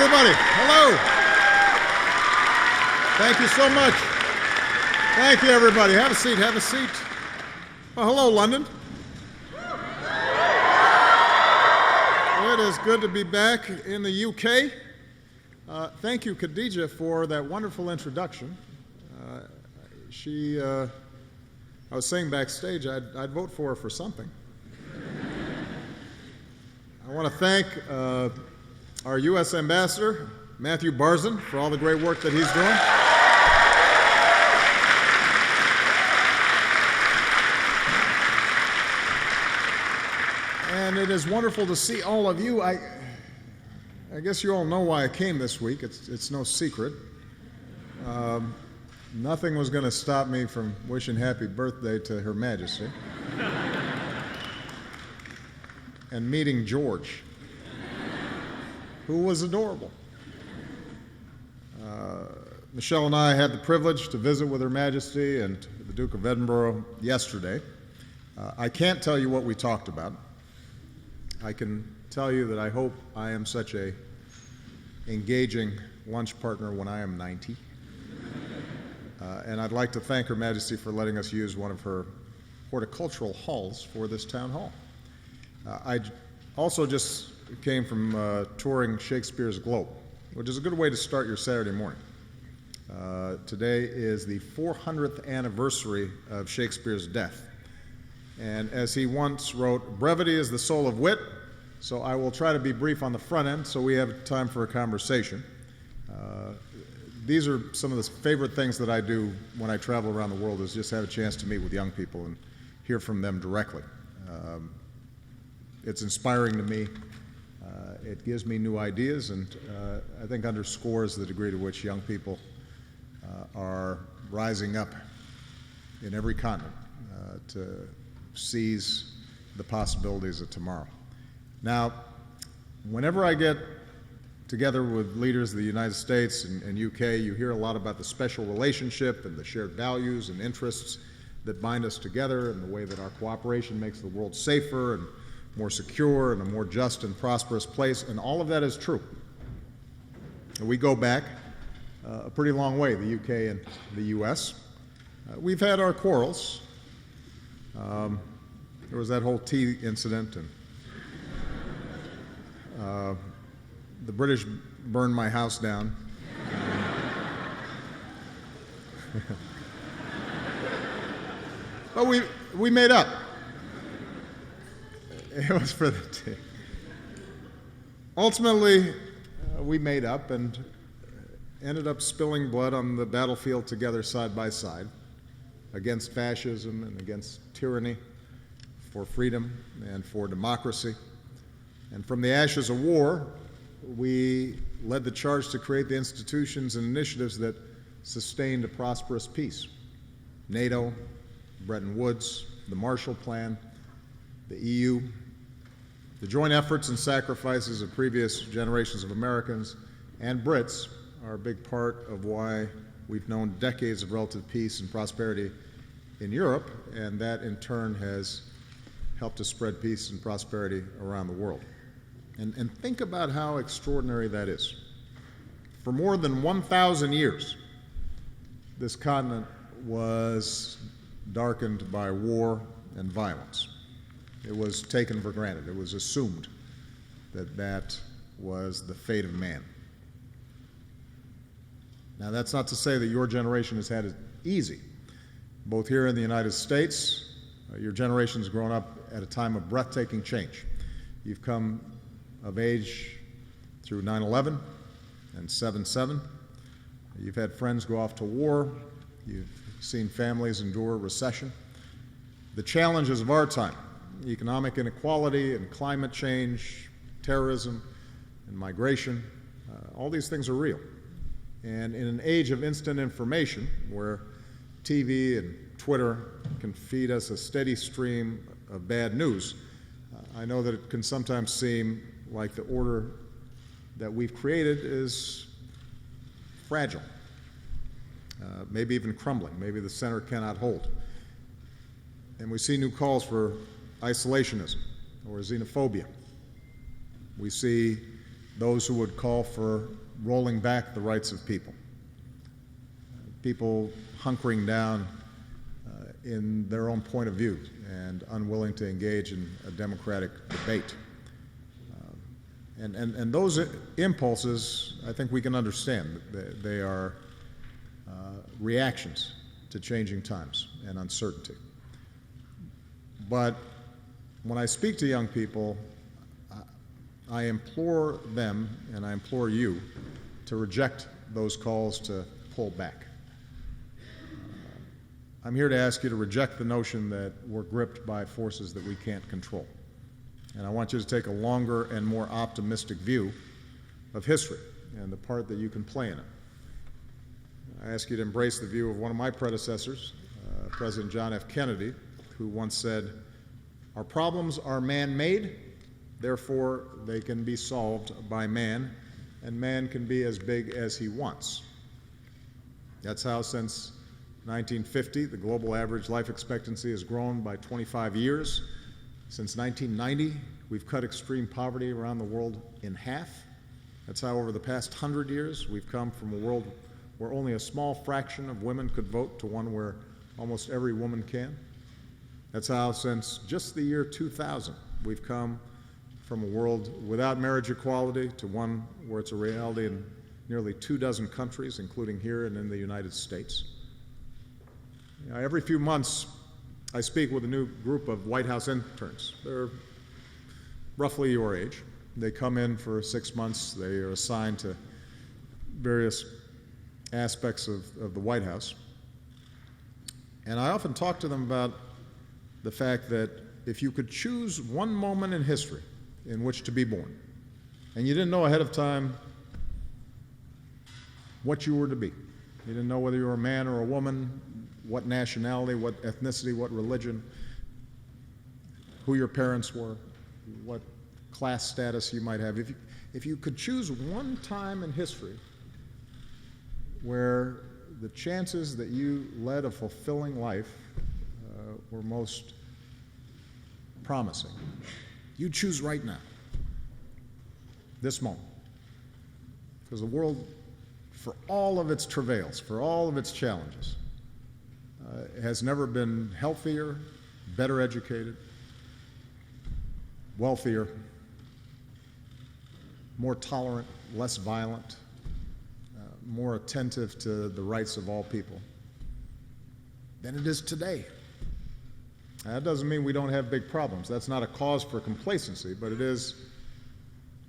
everybody. Hello. Thank you so much. Thank you, everybody. Have a seat. Have a seat. Well, hello, London. It is good to be back in the UK. Thank you, Khadija, for that wonderful introduction. I was saying backstage, I'd vote for her for something. I want to thank our U.S. Ambassador, Matthew Barzun, for all the great work that he's doing. And it is wonderful to see all of you. I guess you all know why I came this week. It's no secret. Nothing was going to stop me from wishing happy birthday to Her Majesty and meeting George, who was adorable. Michelle and I had the privilege to visit with Her Majesty and the Duke of Edinburgh yesterday. I can't tell you what we talked about. I can tell you that I hope I am such a engaging lunch partner when I am 90. And I'd like to thank Her Majesty for letting us use one of her horticultural halls for this town hall. I also just came from touring Shakespeare's Globe, which is a good way to start your Saturday morning. Today is the 400th anniversary of Shakespeare's death. And as he once wrote, brevity is the soul of wit, so I will try to be brief on the front end so we have time for a conversation. These are some of the favorite things that I do when I travel around the world, is just have a chance to meet with young people and hear from them directly. It's inspiring to me. It gives me new ideas, and I think underscores the degree to which young people are rising up in every continent to seize the possibilities of tomorrow. Now, whenever I get together with leaders of the United States and UK, you hear a lot about the special relationship and the shared values and interests that bind us together, and the way that our cooperation makes the world safer and more secure and a more just and prosperous place, and all of that is true. And we go back a pretty long way, the UK and the US. We've had our quarrels. There was that whole tea incident, and the British burned my house down. But we made up. It was for the tea. Ultimately, we made up and ended up spilling blood on the battlefield together side by side against fascism and against tyranny, for freedom and for democracy. And from the ashes of war, we led the charge to create the institutions and initiatives that sustained a prosperous peace. NATO, Bretton Woods, the Marshall Plan, the EU, the joint efforts and sacrifices of previous generations of Americans and Brits are a big part of why we've known decades of relative peace and prosperity in Europe, and that in turn has helped to spread peace and prosperity around the world. And think about how extraordinary that is. For more than 1,000 years, this continent was darkened by war and violence. It was taken for granted. It was assumed that that was the fate of man. Now, that's not to say that your generation has had it easy. Both here in the United States, your generation's grown up at a time of breathtaking change. You've come of age through 9/11 and 7/7. You've had friends go off to war. You've seen families endure recession. The challenges of our time, economic inequality and climate change, terrorism and migration, all these things are real. And in an age of instant information, where TV and Twitter can feed us a steady stream of bad news, I know that it can sometimes seem like the order that we've created is fragile, maybe even crumbling. Maybe the center cannot hold. And we see new calls for isolationism or xenophobia. We see those who would call for rolling back the rights of people, people hunkering down in their own point of view and unwilling to engage in a democratic debate. And those impulses, I think we can understand. They are reactions to changing times and uncertainty. But when I speak to young people, I implore them and I implore you to reject those calls to pull back. I'm here to ask you to reject the notion that we're gripped by forces that we can't control. And I want you to take a longer and more optimistic view of history and the part that you can play in it. I ask you to embrace the view of one of my predecessors, President John F. Kennedy, who once said, "Our problems are man-made, therefore they can be solved by man, and man can be as big as he wants." That's how, since 1950, the global average life expectancy has grown by 25 years. Since 1990, we've cut extreme poverty around the world in half. That's how over the past 100 years, we've come from a world where only a small fraction of women could vote to one where almost every woman can. That's how, since just the year 2000, we've come from a world without marriage equality to one where it's a reality in nearly 24 countries, including here and in the United States. Every few months, I speak with a new group of White House interns. They're roughly your age. They come in for 6 months. They are assigned to various aspects of the White House. And I often talk to them about the fact that if you could choose one moment in history in which to be born, and you didn't know ahead of time what you were to be, you didn't know whether you were a man or a woman, what nationality, what ethnicity, what religion, who your parents were, what class status you might have. If you could choose one time in history where the chances that you led a fulfilling life were most promising, you choose right now, this moment. Because the world, for all of its travails, for all of its challenges, has never been healthier, better educated, wealthier, more tolerant, less violent, more attentive to the rights of all people than it is today. That doesn't mean we don't have big problems. That's not a cause for complacency, but it is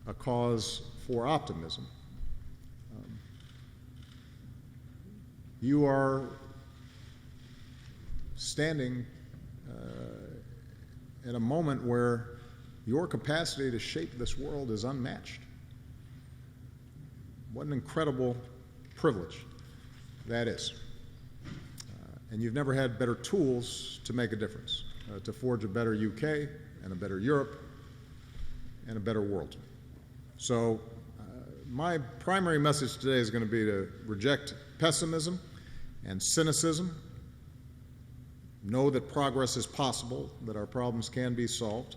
a cause for optimism. You are standing at a moment where your capacity to shape this world is unmatched. What an incredible privilege that is. And you've never had better tools to make a difference, to forge a better UK and a better Europe and a better world. So my primary message today is going to be to reject pessimism and cynicism. Know that progress is possible, that our problems can be solved.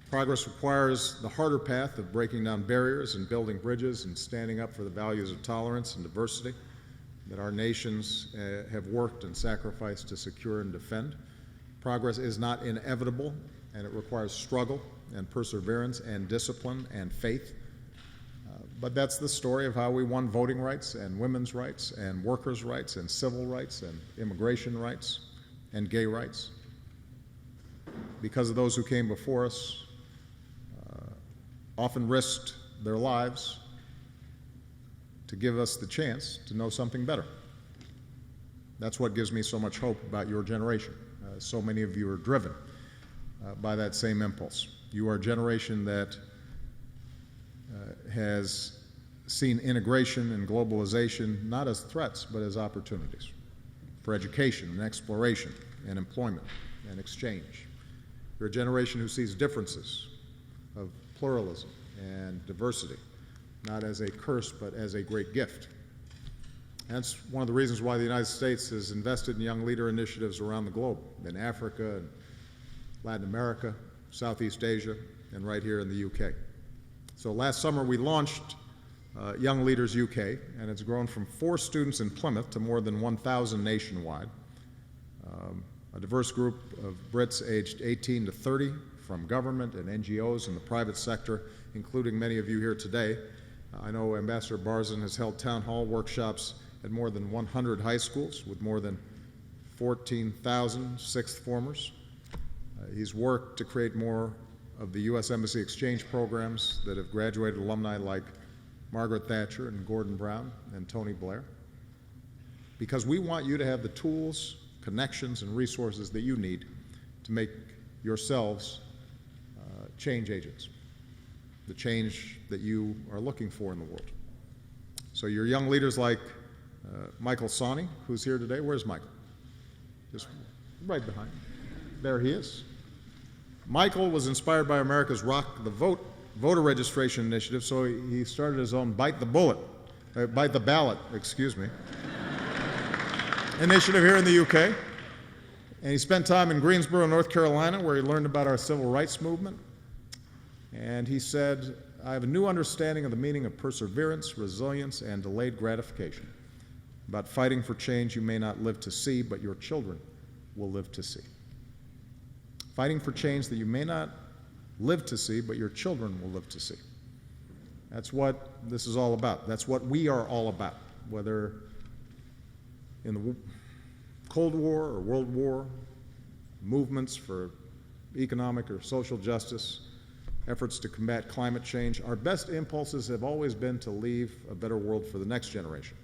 Progress requires the harder path of breaking down barriers and building bridges and standing up for the values of tolerance and diversity that our nations have worked and sacrificed to secure and defend. Progress is not inevitable, and it requires struggle and perseverance and discipline and faith. But that's the story of how we won voting rights and women's rights and workers' rights and civil rights and immigration rights and gay rights. Because of those who came before us, often risked their lives to give us the chance to know something better. That's what gives me so much hope about your generation. So many of you are driven by that same impulse. You are a generation that has seen integration and globalization not as threats but as opportunities for education and exploration and employment and exchange. You're a generation who sees differences of pluralism and diversity not as a curse but as a great gift. And that's one of the reasons why the United States has invested in young leader initiatives around the globe, in Africa, and Latin America, Southeast Asia, and right here in the UK. So last summer we launched Young Leaders UK, and it's grown from 4 students in Plymouth to more than 1,000 nationwide. A diverse group of Brits aged 18 to 30 from government and NGOs and the private sector, including many of you here today. I know Ambassador Barzan has held town hall workshops at more than 100 high schools with more than 14,000 sixth formers. He's worked to create more of the U.S. Embassy exchange programs that have graduated alumni like Margaret Thatcher and Gordon Brown and Tony Blair, because we want you to have the tools, connections, and resources that you need to make yourselves change agents, the change that you are looking for in the world. So your young leaders like Michael Sawney, who's here today. Where's Michael? Just right behind. There he is. Michael was inspired by America's Rock the Vote voter registration initiative, so he started his own Bite the Ballot, initiative here in the UK. And he spent time in Greensboro, North Carolina, where he learned about our civil rights movement. And he said, I have a new understanding of the meaning of perseverance, resilience, and delayed gratification, about fighting for change you may not live to see, but your children will live to see. Fighting for change that you may not live to see, but your children will live to see. That's what this is all about. That's what we are all about, whether in the Cold War or World War, movements for economic or social justice, efforts to combat climate change. Our best impulses have always been to leave a better world for the next generation.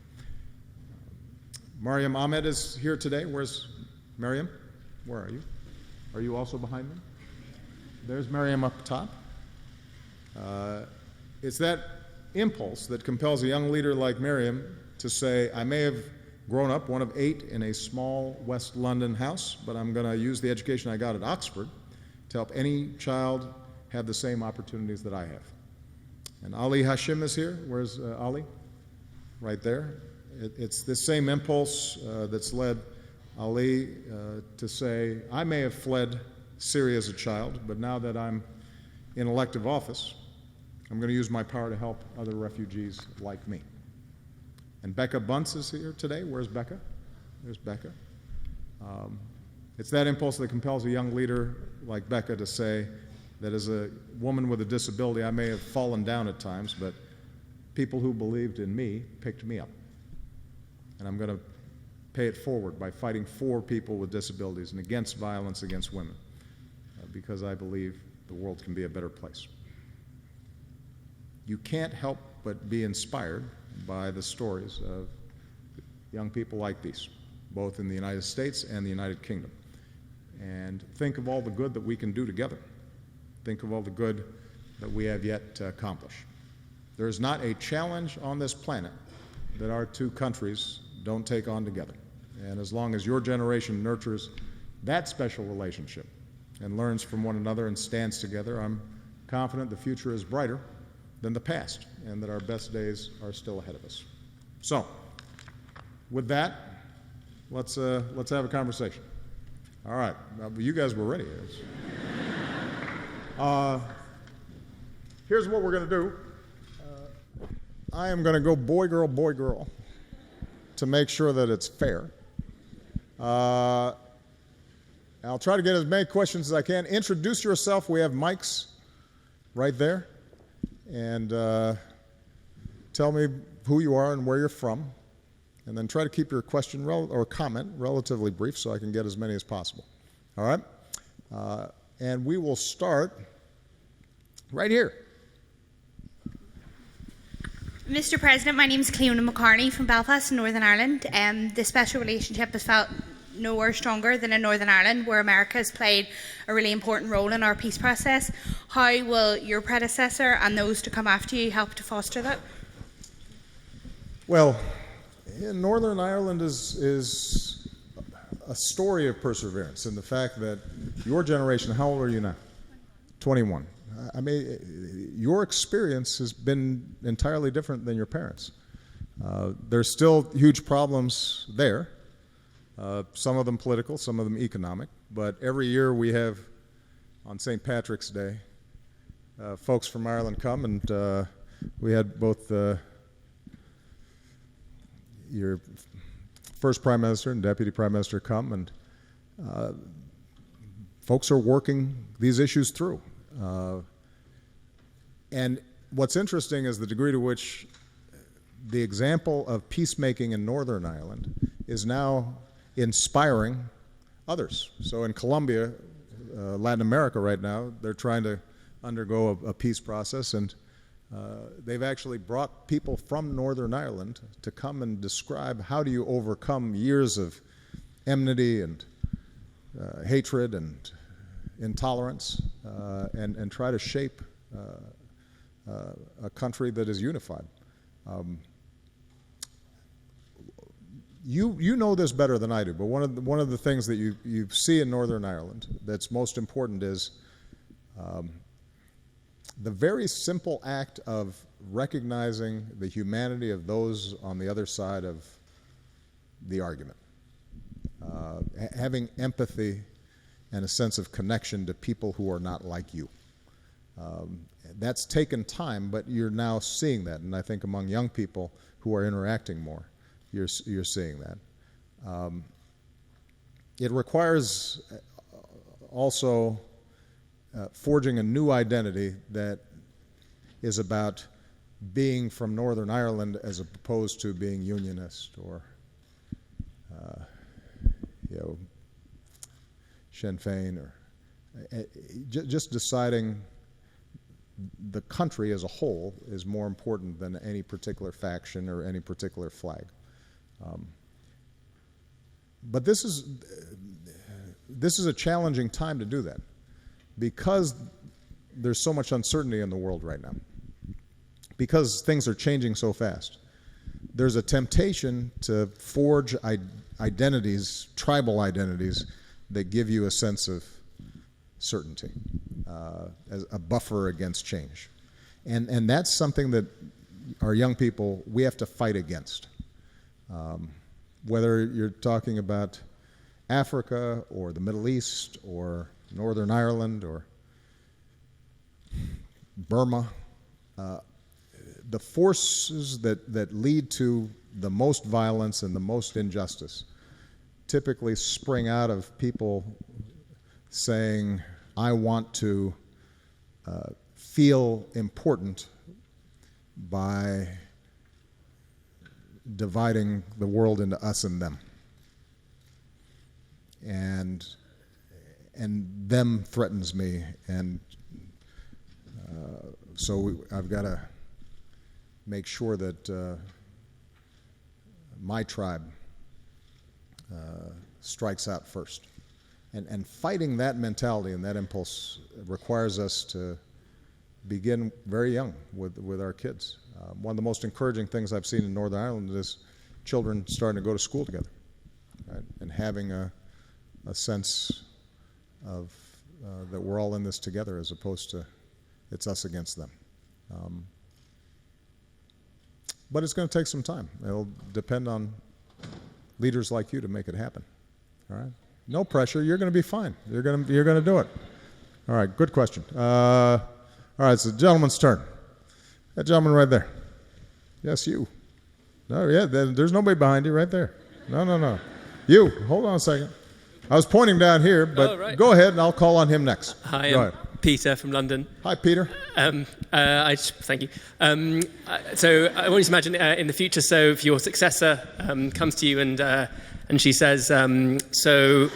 Mariam Ahmed is here today. Where's Mariam? Where are you? Are you also behind me? There's Mariam up top. It's that impulse that compels a young leader like Mariam to say, I may have grown up one of 8 in a small West London house, but I'm going to use the education I got at Oxford to help any child have the same opportunities that I have. And Ali Hashim is here. Where's Ali? Right there. It's this same impulse that's led Ali to say, I may have fled Syria as a child, but now that I'm in elective office, I'm going to use my power to help other refugees like me. And Becca Bunce is here today. Where's Becca? There's Becca. It's that impulse that compels a young leader like Becca to say that as a woman with a disability, I may have fallen down at times, but people who believed in me picked me up. And I'm going to pay it forward by fighting for people with disabilities and against violence against women, because I believe the world can be a better place. You can't help but be inspired by the stories of young people like these, both in the United States and the United Kingdom. And think of all the good that we can do together. Think of all the good that we have yet to accomplish. There is not a challenge on this planet that our 2 countries don't take on together. And as long as your generation nurtures that special relationship and learns from one another and stands together, I'm confident the future is brighter than the past and that our best days are still ahead of us. So, with that, let's have a conversation. All right, you guys were ready. Here's what we're going to do. I am going to go boy, girl, to make sure that it's fair. I'll try to get as many questions as I can. Introduce yourself. We have mics right there. And tell me who you are and where you're from. And then try to keep your question or comment relatively brief so I can get as many as possible. All right? And we will start right here. Mr. President, my name is Cleona McCartney from Belfast, Northern Ireland. The special relationship has felt nowhere stronger than in Northern Ireland, where America has played a really important role in our peace process. How will your predecessor and those to come after you help to foster that? Well, Northern Ireland is a story of perseverance, and the fact that your generation, how old are you now? 21. I mean, your experience has been entirely different than your parents. There's still huge problems there, some of them political, some of them economic, but every year we have, on St. Patrick's Day, folks from Ireland come, and we had both your first Prime Minister and Deputy Prime Minister come, and folks are working these issues through. And what's interesting is the degree to which the example of peacemaking in Northern Ireland is now inspiring others. So in Colombia, Latin America right now, they're trying to undergo a peace process, and they've actually brought people from Northern Ireland to come and describe how do you overcome years of enmity and hatred and intolerance, and try to shape a country that is unified. You know this better than I do, but one of the things that you see in Northern Ireland that's most important is the very simple act of recognizing the humanity of those on the other side of the argument, having empathy and a sense of connection to people who are not like you. That's taken time, but you're now seeing that, and I think among young people who are interacting more, you're seeing that. It requires also forging a new identity that is about being from Northern Ireland as opposed to being unionist or Sinn Féin, or just deciding the country as a whole is more important than any particular faction or any particular flag. But this is a challenging time to do that, because there's so much uncertainty in the world right now, because things are changing so fast. There's a temptation to forge identities, tribal identities, that give you a sense of certainty, as a buffer against change. And that's something that our young people, we have to fight against. Whether you're talking about Africa or the Middle East or Northern Ireland or Burma, the forces that lead to the most violence and the most injustice typically spring out of people saying, I want to feel important by dividing the world into us and them. And them threatens me, and so I've got to make sure that my tribe strikes out first. And fighting that mentality and that impulse requires us to begin very young with our kids. One of the most encouraging things I've seen in Northern Ireland is children starting to go to school together, right? And having a sense of that we're all in this together, as opposed to it's us against them. But it's going to take some time. It'll depend on leaders like you to make it happen. All right? No pressure. You're going to be fine. You're going to do it. All right. Good question. All right. It's the gentleman's turn. That gentleman right there. Yes, you. No, yeah. There's nobody behind you right there. No. You. Hold on a second. I was pointing down here, but right. Go ahead, and I'll call on him next. Hi, I'm Peter from London. Hi, Peter. Thank you. So I want you to imagine in the future, so if your successor comes to you and she says, so...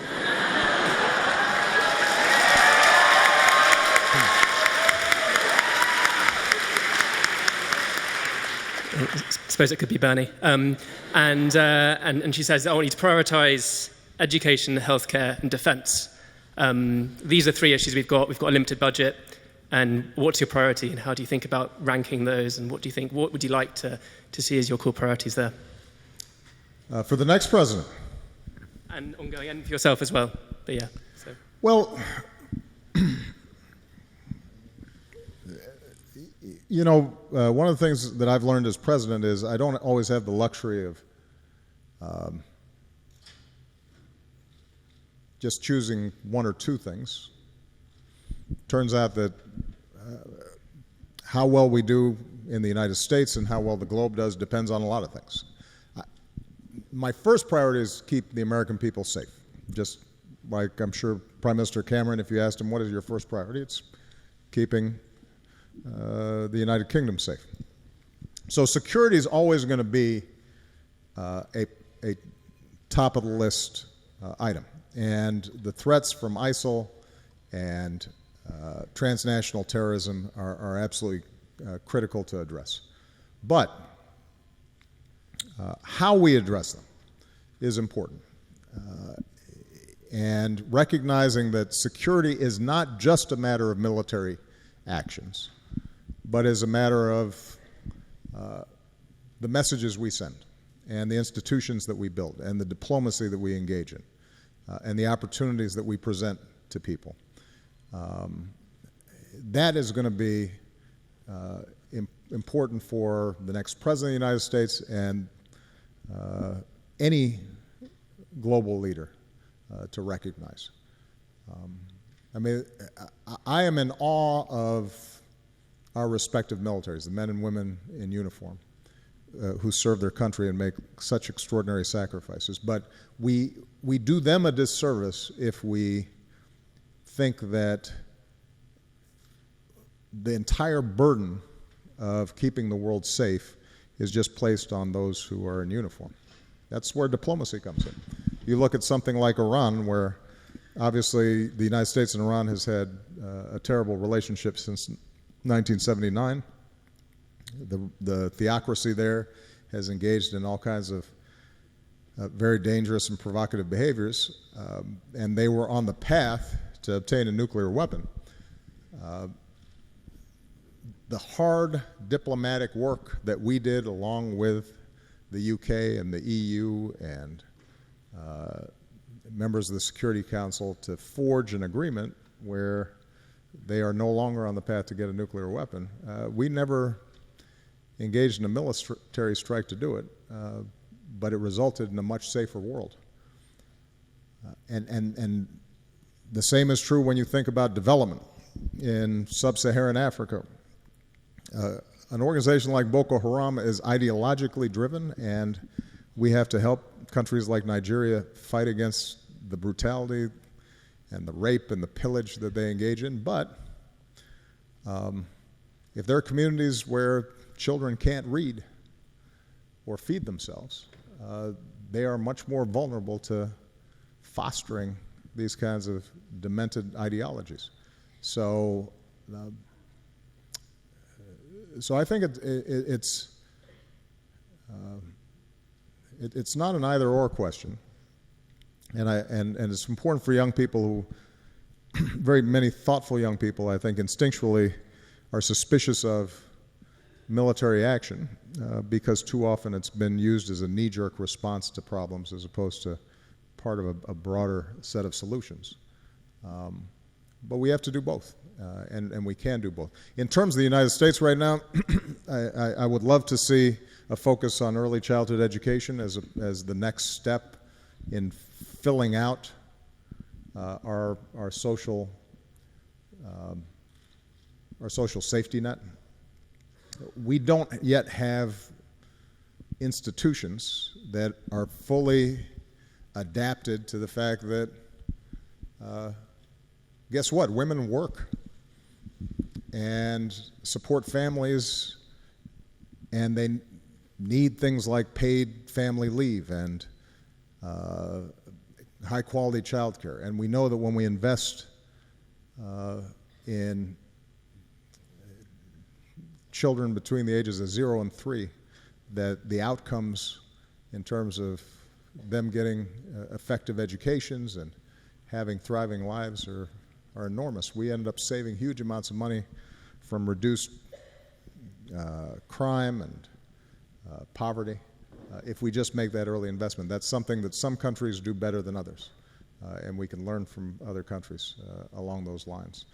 I suppose it could be Bernie. And she says, I want you to prioritise education, healthcare, and defence. These are three issues we've got. We've got a limited budget. And what's your priority, and how do you think about ranking those? And what would you like to see as your core priorities there? For the next president. And ongoing, and for yourself as well. But yeah. So. Well, one of the things that I've learned as president is I don't always have the luxury of just choosing one or two things. Turns out that how well we do in the United States and how well the globe does depends on a lot of things. My first priority is keep the American people safe. Just like I'm sure Prime Minister Cameron, if you asked him what is your first priority, it's keeping the United Kingdom safe. So security is always going to be a top of the list item. And the threats from ISIL and transnational terrorism are absolutely critical to address. But how we address them is important. And recognizing that security is not just a matter of military actions, but is a matter of the messages we send and the institutions that we build and the diplomacy that we engage in and the opportunities that we present to people. That is going to be important for the next President of the United States and any global leader to recognize. I mean, I am in awe of our respective militaries, the men and women in uniform who serve their country and make such extraordinary sacrifices. But we do them a disservice if we think that the entire burden of keeping the world safe is just placed on those who are in uniform. That's where diplomacy comes in. You look at something like Iran, where obviously the United States and Iran has had a terrible relationship since 1979. The theocracy there has engaged in all kinds of very dangerous and provocative behaviors, and they were on the path to obtain a nuclear weapon. The hard diplomatic work that we did along with the UK and the EU and members of the Security Council to forge an agreement where they are no longer on the path to get a nuclear weapon. We never engaged in a military strike to do it, but it resulted in a much safer world. And the same is true when you think about development in sub-Saharan Africa. An organization like Boko Haram is ideologically driven, and we have to help countries like Nigeria fight against the brutality and the rape and the pillage that they engage in. But if there are communities where children can't read or feed themselves, they are much more vulnerable to fostering these kinds of demented ideologies. So I think it's not an either-or question, and it's important for young people who, very many thoughtful young people, I think, instinctually are suspicious of military action because too often it's been used as a knee-jerk response to problems as opposed to part of a broader set of solutions. But we have to do both, and we can do both. In terms of the United States right now, I would love to see a focus on early childhood education as the next step in filling out our social safety net. We don't yet have institutions that are fully adapted to the fact that guess what? Women work and support families, and they need things like paid family leave and high-quality child care. And we know that when we invest in children between the ages of 0 and 3, that the outcomes in terms of them getting effective educations and having thriving lives are enormous. We end up saving huge amounts of money from reduced crime and poverty if we just make that early investment. That's something that some countries do better than others, and we can learn from other countries along those lines.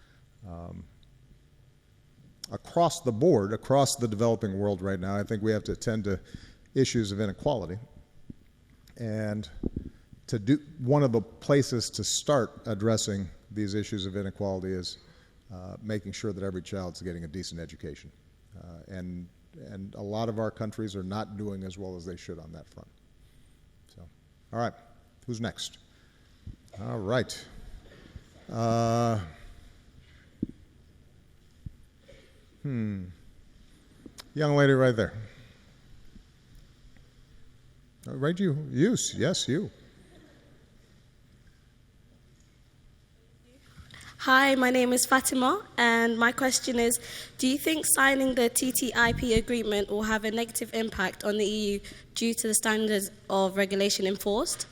Across the board, across the developing world right now, I think we have to attend to issues of inequality. And one of the places to start addressing these issues of inequality is making sure that every child's getting a decent education. And a lot of our countries are not doing as well as they should on that front. So, all right, who's next? All right. Young lady right there. Right, you. Yes, you. Hi, my name is Fatima, and my question is, do you think signing the TTIP agreement will have a negative impact on the EU due to the standards of regulation enforced?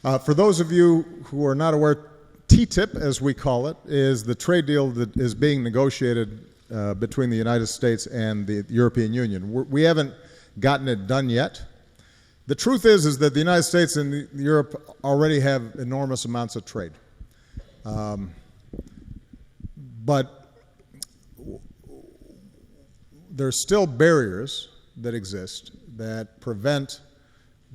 For those of you who are not aware, TTIP, as we call it, is the trade deal that is being negotiated between the United States and the European Union. We haven't gotten it done yet. The truth is that the United States and Europe already have enormous amounts of trade. But there's still barriers that exist that prevent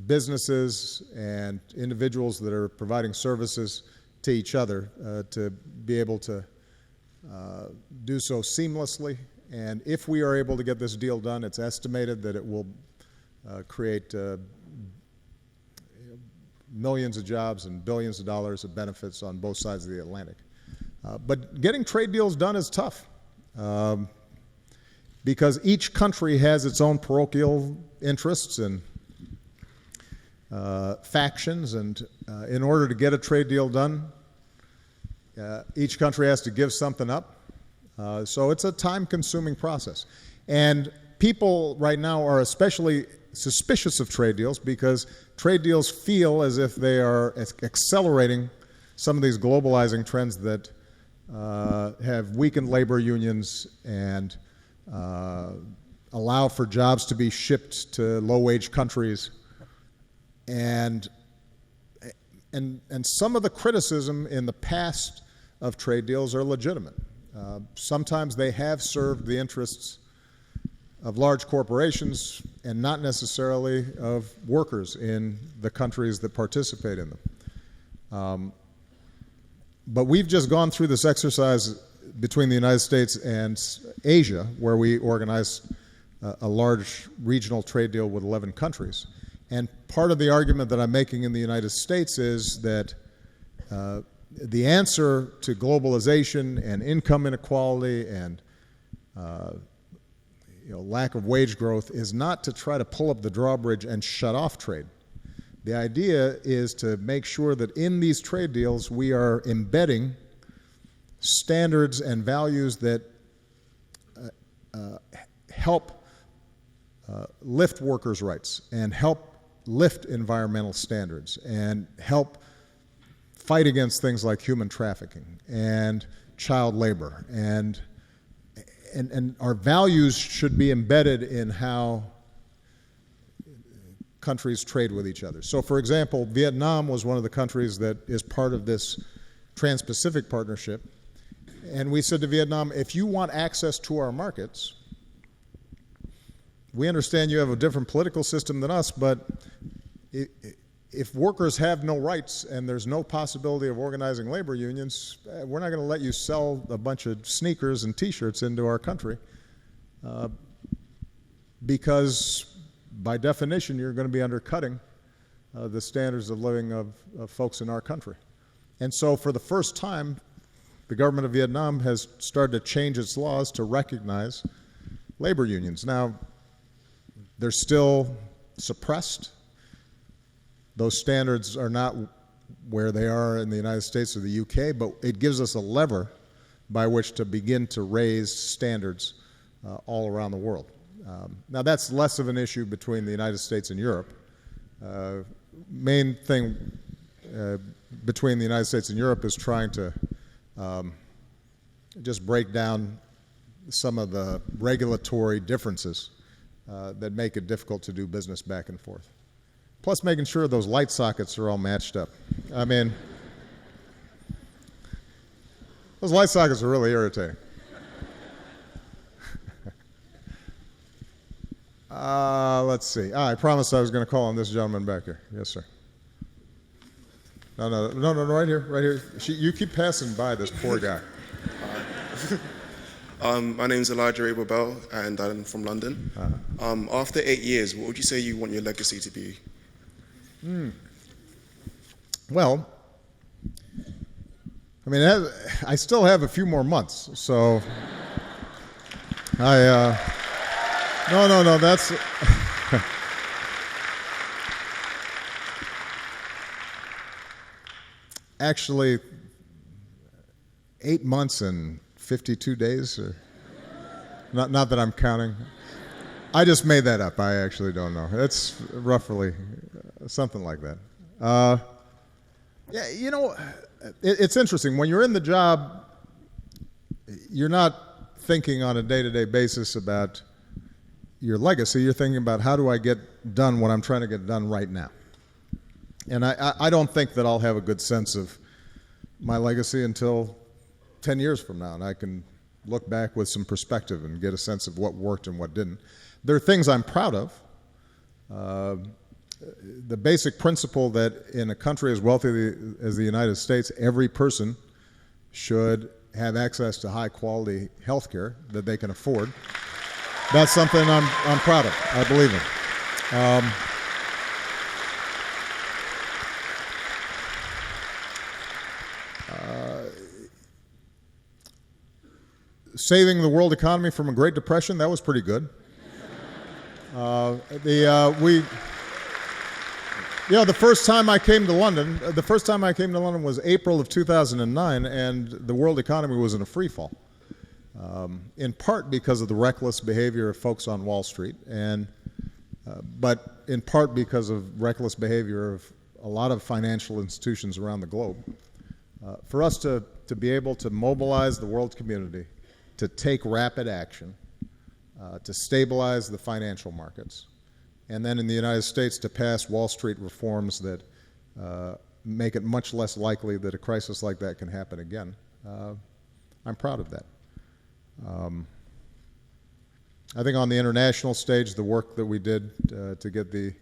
businesses and individuals that are providing services to each other to be able to do so seamlessly. And if we are able to get this deal done, it's estimated that it will create millions of jobs and billions of dollars of benefits on both sides of the Atlantic. But getting trade deals done is tough because each country has its own parochial interests and factions, and in order to get a trade deal done, each country has to give something up. So it's a time-consuming process. And people right now are especially suspicious of trade deals because trade deals feel as if they are accelerating some of these globalizing trends that have weakened labor unions and allow for jobs to be shipped to low-wage countries. And some of the criticism in the past of trade deals are legitimate. Sometimes they have served the interests of large corporations and not necessarily of workers in the countries that participate in them. But we've just gone through this exercise between the United States and Asia, where we organized a large regional trade deal with 11 countries. And part of the argument that I'm making in the United States is that the answer to globalization and income inequality and lack of wage growth is not to try to pull up the drawbridge and shut off trade. The idea is to make sure that in these trade deals we are embedding standards and values that help lift workers' rights and help lift environmental standards and help fight against things like human trafficking and child labor. And our values should be embedded in how countries trade with each other. So, for example, Vietnam was one of the countries that is part of this Trans-Pacific Partnership. And we said to Vietnam, if you want access to our markets, we understand you have a different political system than us, but if workers have no rights and there's no possibility of organizing labor unions, we're not going to let you sell a bunch of sneakers and T-shirts into our country because, by definition, you're going to be undercutting the standards of living of folks in our country. And so for the first time, the government of Vietnam has started to change its laws to recognize labor unions. Now, they're still suppressed. Those standards are not where they are in the United States or the UK, but it gives us a lever by which to begin to raise standards all around the world. Now, that's less of an issue between the United States and Europe. Main thing between the United States and Europe is trying to just break down some of the regulatory differences that make it difficult to do business back and forth. Plus making sure those light sockets are all matched up. I mean, those light sockets are really irritating. Let's see. I promised I was going to call on this gentleman back here. Yes, sir. No, right here. You keep passing by this poor guy. My name's Elijah Abel Bell, and I'm from London. After 8 years, what would you say you want your legacy to be? Well, I mean, I still have a few more months, so no, that's actually 8 months and 52 days. Or, not that I'm counting. I just made that up. I actually don't know. It's roughly something like that. Yeah, you know, it's interesting. When you're in the job, you're not thinking on a day-to-day basis about your legacy. You're thinking about how do I get done what I'm trying to get done right now. And I don't think that I'll have a good sense of my legacy until 10 years from now, and I can look back with some perspective and get a sense of what worked and what didn't. There are things I'm proud of. The basic principle that in a country as wealthy as the United States, every person should have access to high-quality health care that they can afford. That's something I'm proud of. I believe in. Saving the world economy from a Great Depression, that was pretty good. The first time I came to London, was April of 2009, and the world economy was in a free fall. In part because of the reckless behavior of folks on Wall Street, but in part because of reckless behavior of a lot of financial institutions around the globe. For us to be able to mobilize the world community to take rapid action, to stabilize the financial markets, and then in the United States to pass Wall Street reforms that make it much less likely that a crisis like that can happen again. I'm proud of that. I think on the international stage, the work that we did to get the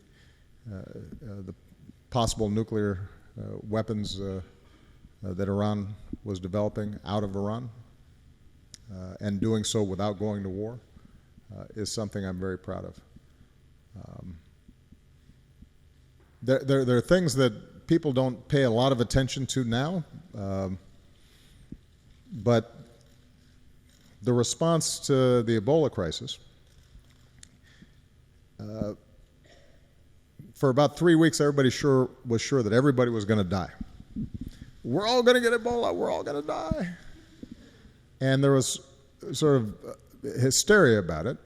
possible nuclear weapons that Iran was developing out of Iran, and doing so without going to war, is something I'm very proud of. There are things that people don't pay a lot of attention to now, but the response to the Ebola crisis, for about 3 weeks, everybody was sure that everybody was going to die. We're all going to get Ebola. We're all going to die. And there was sort of hysteria about it.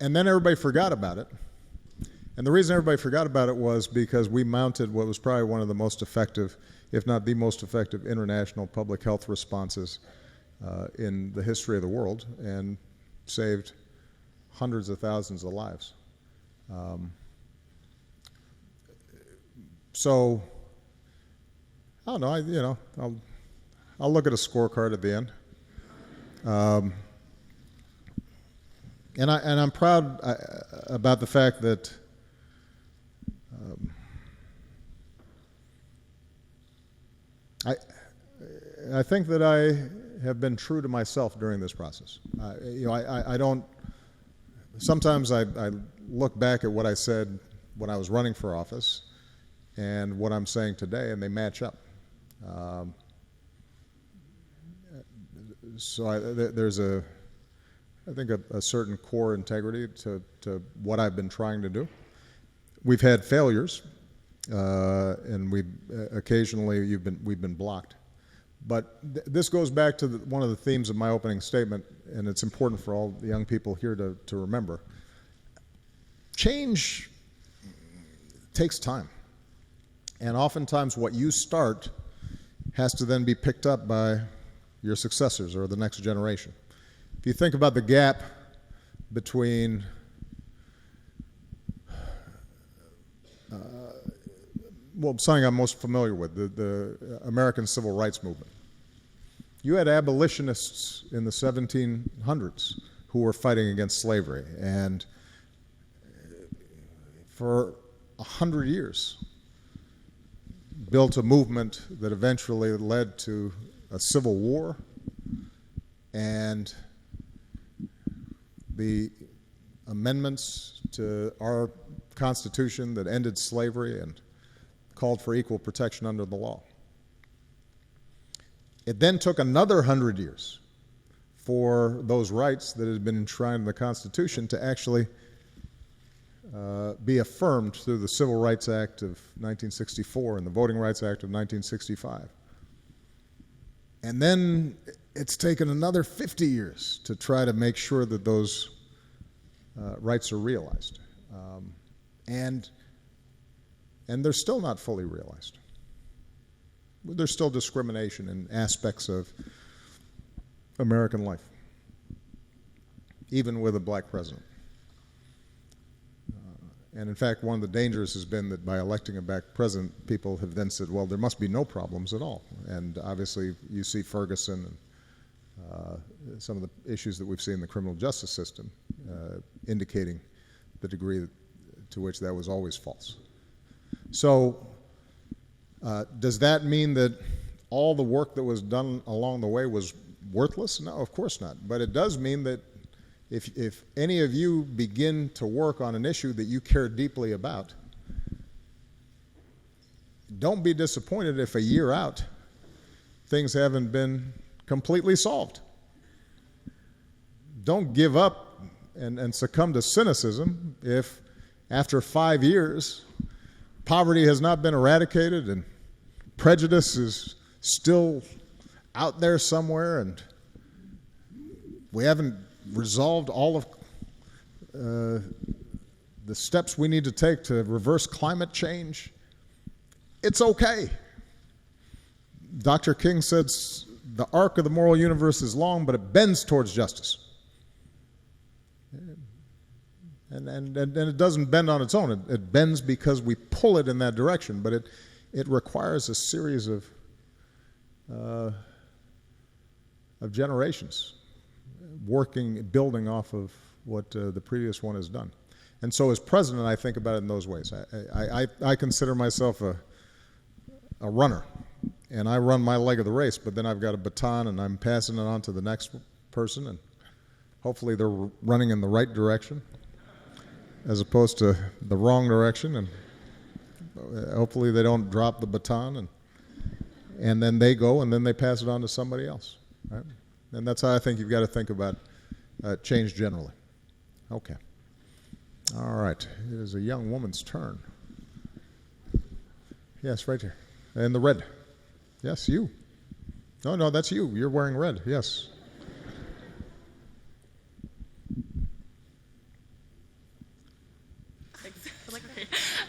And then everybody forgot about it. And the reason everybody forgot about it was because we mounted what was probably one of the most effective, if not the most effective, international public health responses in the history of the world, and saved hundreds of thousands of lives. So, I don't know. I'll look at a scorecard at the end. And I'm proud about the fact that I think that I have been true to myself during this process. I don't. Sometimes I look back at what I said when I was running for office and what I'm saying today, and they match up. So there's I think a certain core integrity to what I've been trying to do. We've had failures, and occasionally we've been blocked. But this goes back to one of the themes of my opening statement, and it's important for all the young people here to remember. Change takes time, and oftentimes what you start has to then be picked up by your successors or the next generation. If you think about the gap between something I'm most familiar with, the American Civil Rights Movement. You had abolitionists in the 1700s who were fighting against slavery, and for 100 years built a movement that eventually led to a civil war And the amendments to our Constitution that ended slavery and called for equal protection under the law. It then took another 100 years for those rights that had been enshrined in the Constitution to actually be affirmed through the Civil Rights Act of 1964 and the Voting Rights Act of 1965. And then it's taken another 50 years to try to make sure that those rights are realized. And they're still not fully realized. There's still discrimination in aspects of American life, even with a black president. And in fact, one of the dangers has been that by electing a black president, people have then said, well, there must be no problems at all. And obviously, you see Ferguson and some of the issues that we've seen in the criminal justice system indicating the degree to which that was always false. So, does that mean that all the work that was done along the way was worthless? No, of course not. But it does mean that if any of you begin to work on an issue that you care deeply about, don't be disappointed if a year out things haven't been completely solved. Don't give up and succumb to cynicism if after 5 years poverty has not been eradicated and prejudice is still out there somewhere and we haven't resolved all of the steps we need to take to reverse climate change. It's okay. Dr. King says the arc of the moral universe is long, but it bends towards justice. And it doesn't bend on its own. It bends because we pull it in that direction, but it requires a series of generations building off of what the previous one has done. And so as president, I think about it in those ways. I consider myself a runner, and I run my leg of the race, but then I've got a baton, and I'm passing it on to the next person, and hopefully they're running in the right direction as opposed to the wrong direction, and hopefully they don't drop the baton, and then they go, and then they pass it on to somebody else. Right? And that's how I think you've got to think about change generally. Okay. All right. It is a young woman's turn. Yes, right here. In the red. Yes, you. No, that's you. You're wearing red. Yes.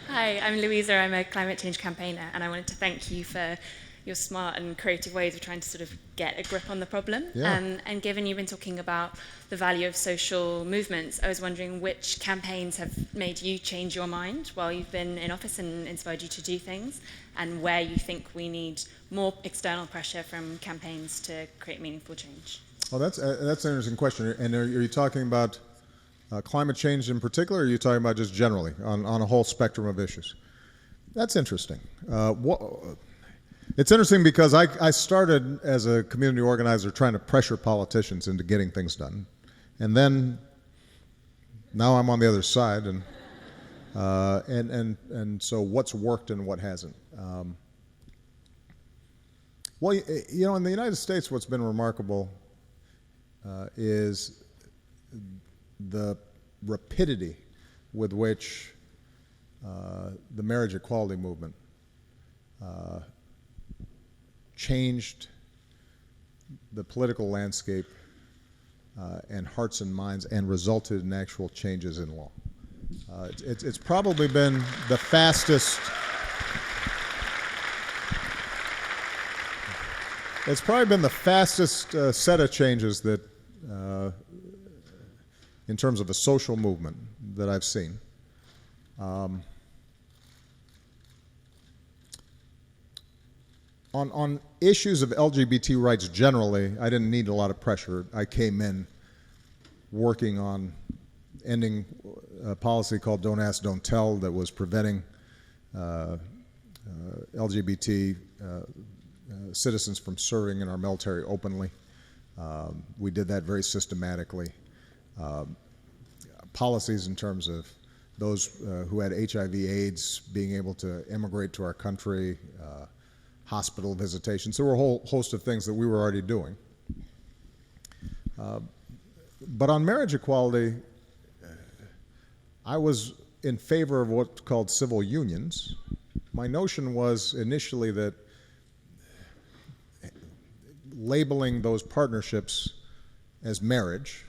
Hi, I'm Louisa. I'm a climate change campaigner, and I wanted to thank you for your smart and creative ways of trying to sort of get a grip on the problem. Yeah. And given you've been talking about the value of social movements, I was wondering which campaigns have made you change your mind while you've been in office and inspired you to do things, and where you think we need more external pressure from campaigns to create meaningful change. Well, that's an interesting question. And are you talking about climate change in particular, or are you talking about just generally on a whole spectrum of issues? That's interesting. It's interesting because I started as a community organizer trying to pressure politicians into getting things done. And then now I'm on the other side, and so what's worked and what hasn't? Well, you know, in the United States, what's been remarkable is the rapidity with which the marriage equality movement changed the political landscape and hearts and minds and resulted in actual changes in law. It's probably been the fastest. It's probably been the fastest set of changes that, in terms of a social movement, that I've seen. On issues of LGBT rights generally, I didn't need a lot of pressure. I came in working on ending a policy called Don't Ask, Don't Tell that was preventing LGBT citizens from serving in our military openly. We did that very systematically. Policies in terms of those who had HIV/AIDS being able to immigrate to our country, hospital visitations. There were a whole host of things that we were already doing. But on marriage equality, I was in favor of what's called civil unions. My notion was initially that labeling those partnerships as marriage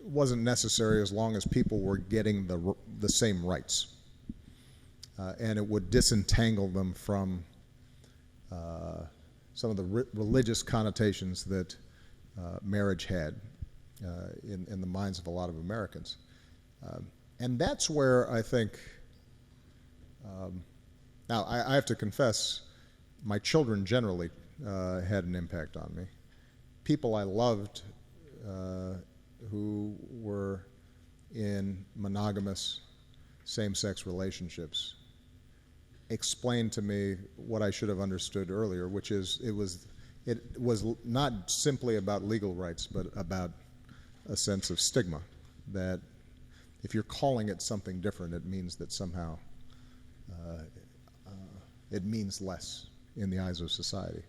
wasn't necessary as long as people were getting the same rights. And it would disentangle them from some of the religious connotations that marriage had in the minds of a lot of Americans. And that's where I think, now I have to confess, my children generally had an impact on me. People I loved who were in monogamous same-sex relationships explained to me what I should have understood earlier, which is it was not simply about legal rights, but about a sense of stigma, that if you're calling it something different, it means that somehow it means less in the eyes of society.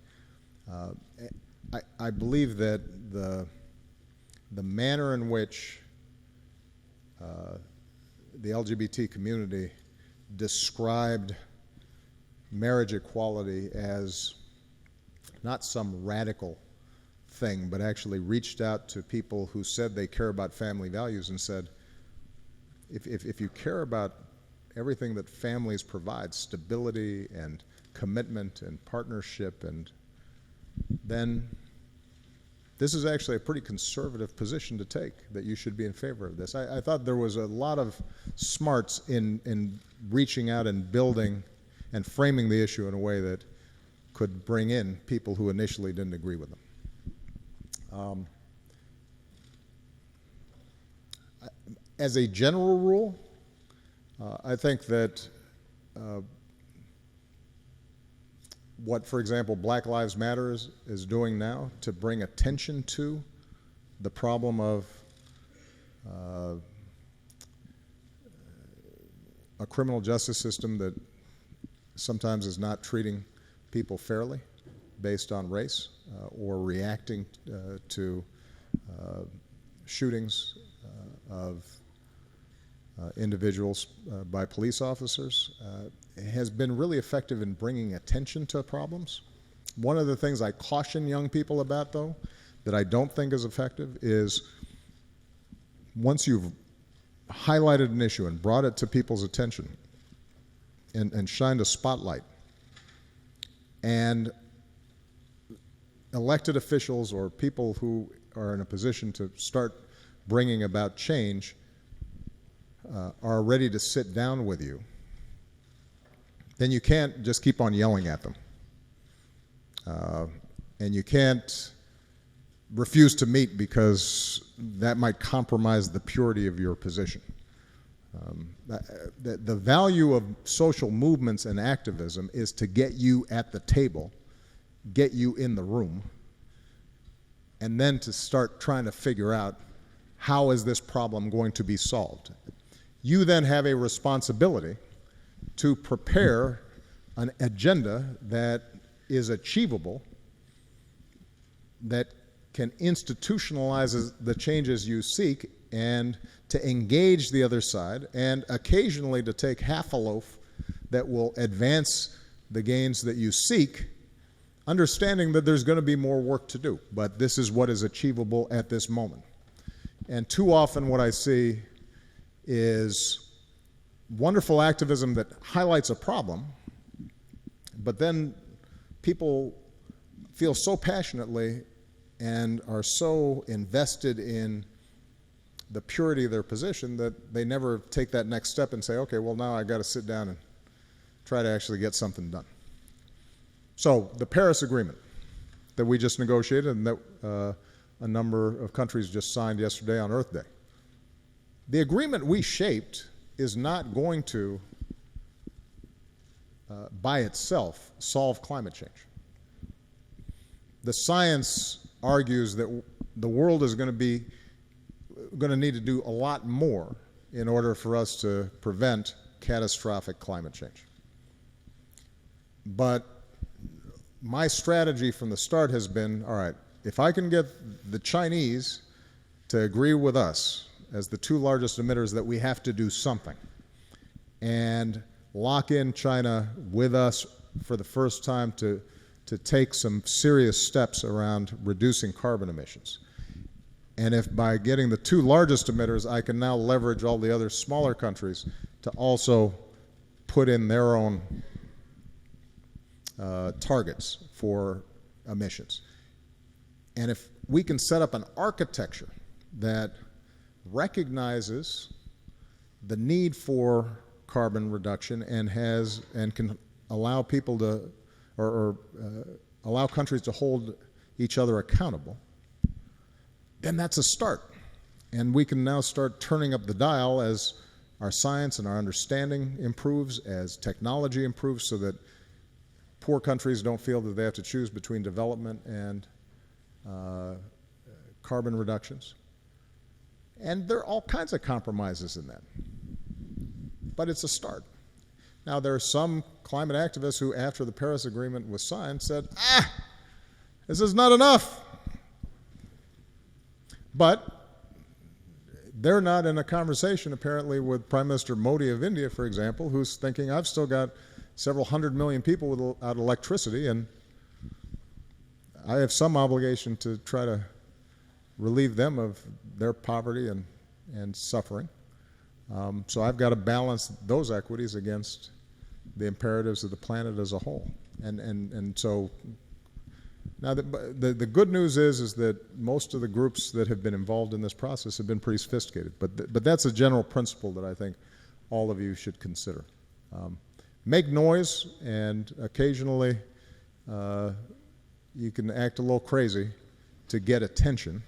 I believe that the manner in which the LGBT community described marriage equality as not some radical thing, but actually reached out to people who said they care about family values and said, if you care about everything that families provide, stability and commitment and partnership, and then this is actually a pretty conservative position to take, that you should be in favor of this. I thought there was a lot of smarts in reaching out and building and framing the issue in a way that could bring in people who initially didn't agree with them. As a general rule, I think that what, for example, Black Lives Matter is doing now to bring attention to the problem of a criminal justice system that sometimes is not treating people fairly based on race or reacting to shootings of individuals by police officers has been really effective in bringing attention to problems. One of the things I caution young people about, though, that I don't think is effective is once you've highlighted an issue and brought it to people's attention and shined a spotlight, and elected officials or people who are in a position to start bringing about change are ready to sit down with you, then you can't just keep on yelling at them. And you can't refuse to meet because that might compromise the purity of your position. The value of social movements and activism is to get you at the table, get you in the room, and then to start trying to figure out how is this problem going to be solved. You then have a responsibility to prepare an agenda that is achievable, that can institutionalize the changes you seek, and to engage the other side, and occasionally to take half a loaf that will advance the gains that you seek, understanding that there's going to be more work to do, but this is what is achievable at this moment. And too often what I see is wonderful activism that highlights a problem, but then people feel so passionately and are so invested in the purity of their position that they never take that next step and say, okay, well, now I got to sit down and try to actually get something done. So the Paris Agreement that we just negotiated and that a number of countries just signed yesterday on Earth Day. The agreement we shaped is not going to, by itself, solve climate change. the science argues that the world is going to need to do a lot more in order for us to prevent catastrophic climate change. But my strategy from the start has been, all right, if I can get the Chinese to agree with us as the two largest emitters that we have to do something, and lock in China with us for the first time to take some serious steps around reducing carbon emissions. And if by getting the two largest emitters, I can now leverage all the other smaller countries to also put in their own targets for emissions. And if we can set up an architecture that recognizes the need for carbon reduction and can allow people to, allow countries to hold each other accountable, then that's a start. And we can now start turning up the dial as our science and our understanding improves, as technology improves, so that poor countries don't feel that they have to choose between development and carbon reductions. And there are all kinds of compromises in that. But it's a start. Now, there are some climate activists who, after the Paris Agreement was signed, said, this is not enough. But they're not in a conversation, apparently, with Prime Minister Modi of India, for example, who's thinking, I've still got several 100 million people without electricity, and I have some obligation to try to relieve them of their poverty and suffering. So I've got to balance those equities against the imperatives of the planet as a whole. And so now the good news is that most of the groups that have been involved in this process have been pretty sophisticated. But that's a general principle that I think all of you should consider. Make noise, and occasionally you can act a little crazy to get attention,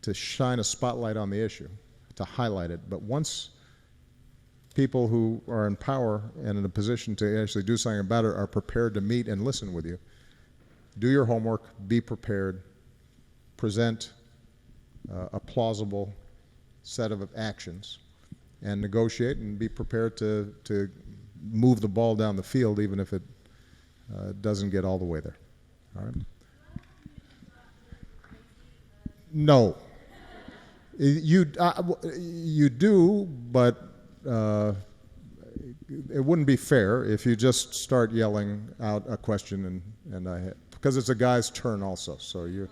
to shine a spotlight on the issue, to highlight it. But once people who are in power and in a position to actually do something about it are prepared to meet and listen with you, do your homework, be prepared, present a plausible set of actions, and negotiate, and be prepared to move the ball down the field even if it doesn't get all the way there. All right? No. You do, but it wouldn't be fair if you just start yelling out a question and because it's a guy's turn also. So all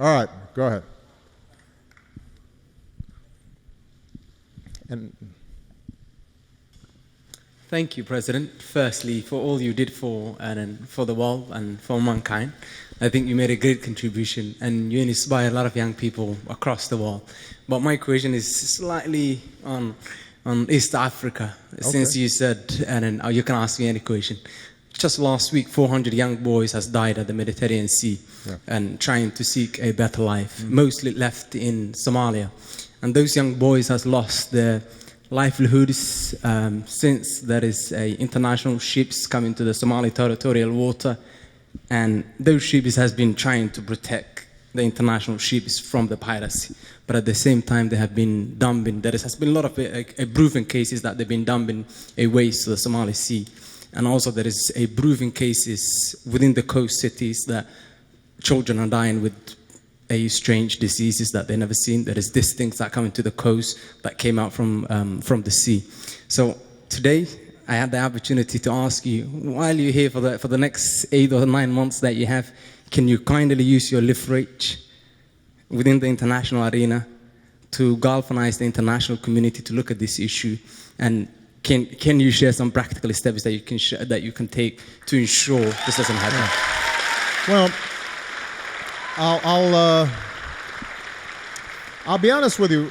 right, go ahead. And thank you, President. Firstly, for all you did for the world and for mankind. I think you made a great contribution, and you inspire a lot of young people across the world. But my question is slightly on East Africa, since you said, and you can ask me any question. Just last week, 400 young boys has died at the Mediterranean Sea, and trying to seek a better life, mostly left in Somalia. And those young boys has lost their livelihoods since there is international ships coming to the Somali territorial water, and those ships has been trying to protect the international ships from the piracy. But at the same time, they have been dumping. There has been a lot of proven cases that they've been dumping a waste to the Somali Sea. And also there is a proven cases within the coast cities that children are dying with strange diseases that they've never seen. There is these things that come into the coast that came out from the sea. So today, I had the opportunity to ask you, while you're here for the next 8 or 9 months that you have, can you kindly use your leverage within the international arena to galvanize the international community to look at this issue? And can you share some practical steps that you can take to ensure this doesn't happen? Well, I'll be honest with you.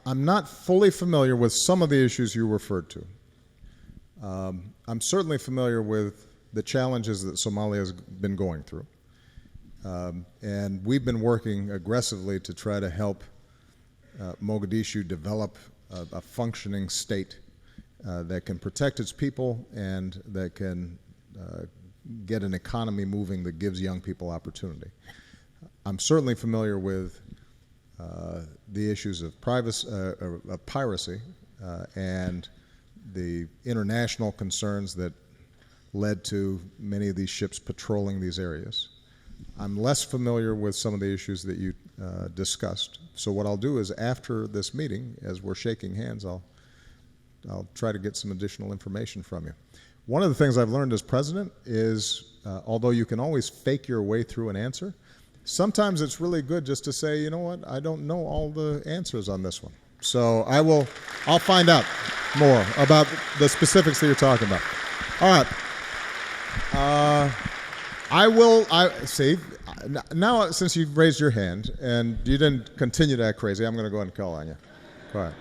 I'm not fully familiar with some of the issues you referred to. I'm certainly familiar with the challenges that Somalia has been going through. And we've been working aggressively to try to help Mogadishu develop a functioning state that can protect its people and that can get an economy moving that gives young people opportunity. I'm certainly familiar with the issues of piracy and the international concerns that led to many of these ships patrolling these areas. I'm less familiar with some of the issues that you discussed. So what I'll do is after this meeting, as we're shaking hands, I'll try to get some additional information from you. One of the things I've learned as president is, although you can always fake your way through an answer, sometimes it's really good just to say, you know what, I don't know all the answers on this one. So I'll find out more about the specifics that you're talking about. All right. See, now since you've raised your hand and you didn't continue to act crazy, I'm going to go ahead and call on you. Go ahead.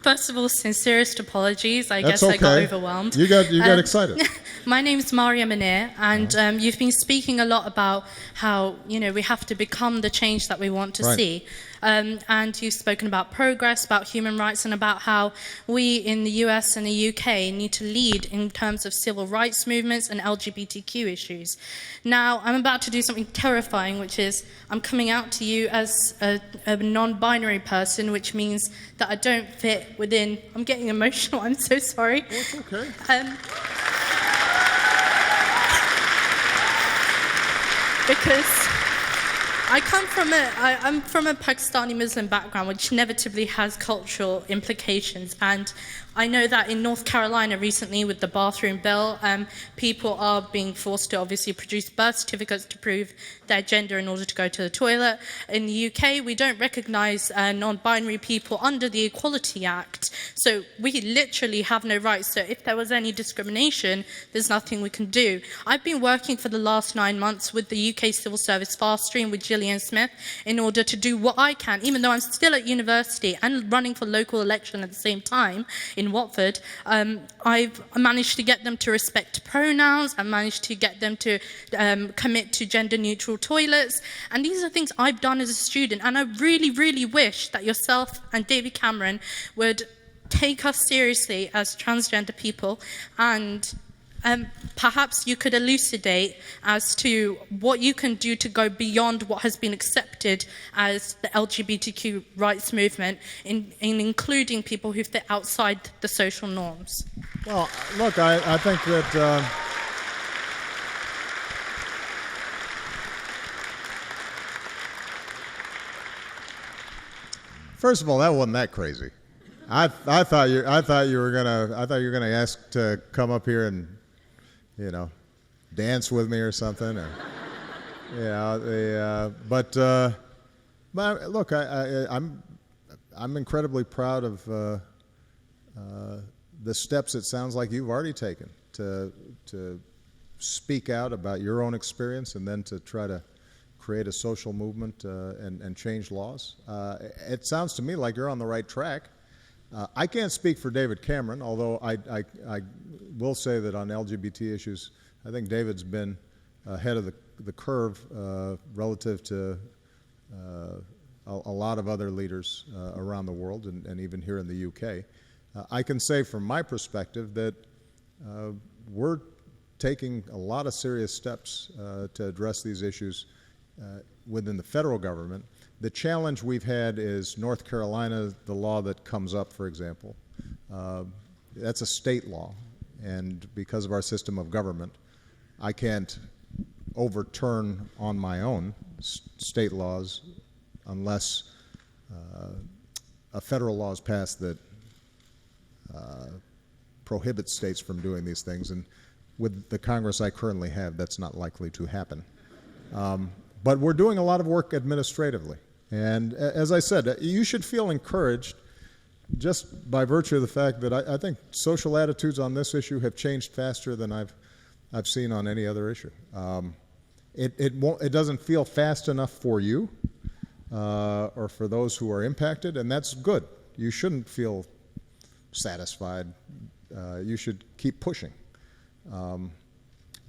First of all, sincerest apologies. I That's guess I got okay. overwhelmed. You got excited. My name's Maria Manir, and you've been speaking a lot about how we have to become the change that we want to Right. see. And you've spoken about progress, about human rights, and about how we in the US and the UK need to lead in terms of civil rights movements and LGBTQ issues. Now, I'm about to do something terrifying, which is I'm coming out to you as a non-binary person, which means that I don't fit within... I'm getting emotional, I'm so sorry. Oh, it's okay. Because I'm from a Pakistani Muslim background, which inevitably has cultural implications, and I know that in North Carolina recently with the bathroom bill, people are being forced to obviously produce birth certificates to prove their gender in order to go to the toilet. In the UK, we don't recognise non-binary people under the Equality Act, so we literally have no rights. So if there was any discrimination, there's nothing we can do. I've been working for the last 9 months with the UK Civil Service Fast Stream with Gillian Smith in order to do what I can, even though I'm still at university and running for local election at the same time in Watford. I've managed to get them to respect pronouns. I managed to get them to commit to gender-neutral toilets. And these are things I've done as a student. And I really, really wish that yourself and David Cameron would take us seriously as transgender people, and perhaps you could elucidate as to what you can do to go beyond what has been accepted as the LGBTQ rights movement, in including people who fit outside the social norms. Well, look, I think that first of all, that wasn't that crazy. I thought you were gonna ask to come up here and dance with me or something, or but look, I'm incredibly proud of the steps it sounds like you've already taken to speak out about your own experience and then to try to create a social movement and change laws. It sounds to me like you're on the right track. I can't speak for David Cameron, although I will say that on LGBT issues, I think David's been ahead of the curve relative to a lot of other leaders around the world and even here in the UK. I can say from my perspective that we're taking a lot of serious steps to address these issues within the federal government. The challenge we've had is North Carolina, the law that comes up, for example. That's a state law, and because of our system of government, I can't overturn on my own state laws unless a federal law is passed that prohibits states from doing these things, and with the Congress I currently have, that's not likely to happen. But we're doing a lot of work administratively. And as I said, you should feel encouraged just by virtue of the fact that I think social attitudes on this issue have changed faster than I've seen on any other issue. It doesn't feel fast enough for you or for those who are impacted, and that's good. You shouldn't feel satisfied. You should keep pushing.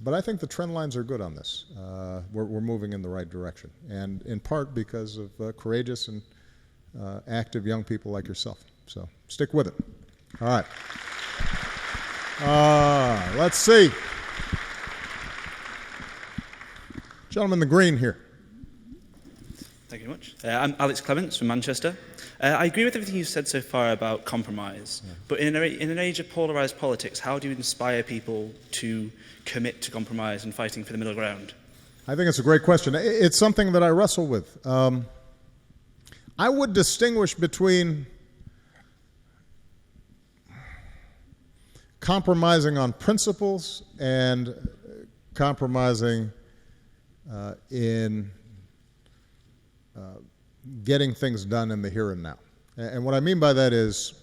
But I think the trend lines are good on this. We're moving in the right direction, and in part because of courageous and active young people like yourself. So stick with it. All right. Let's see. Gentleman in the green here. Thank you very much. I'm Alex Clements from Manchester. I agree with everything you've said so far about compromise, but in an age of polarised politics, how do you inspire people to commit to compromise and fighting for the middle ground? I think it's a great question. It's something that I wrestle with. I would distinguish between compromising on principles and compromising in getting things done in the here and now. And what I mean by that is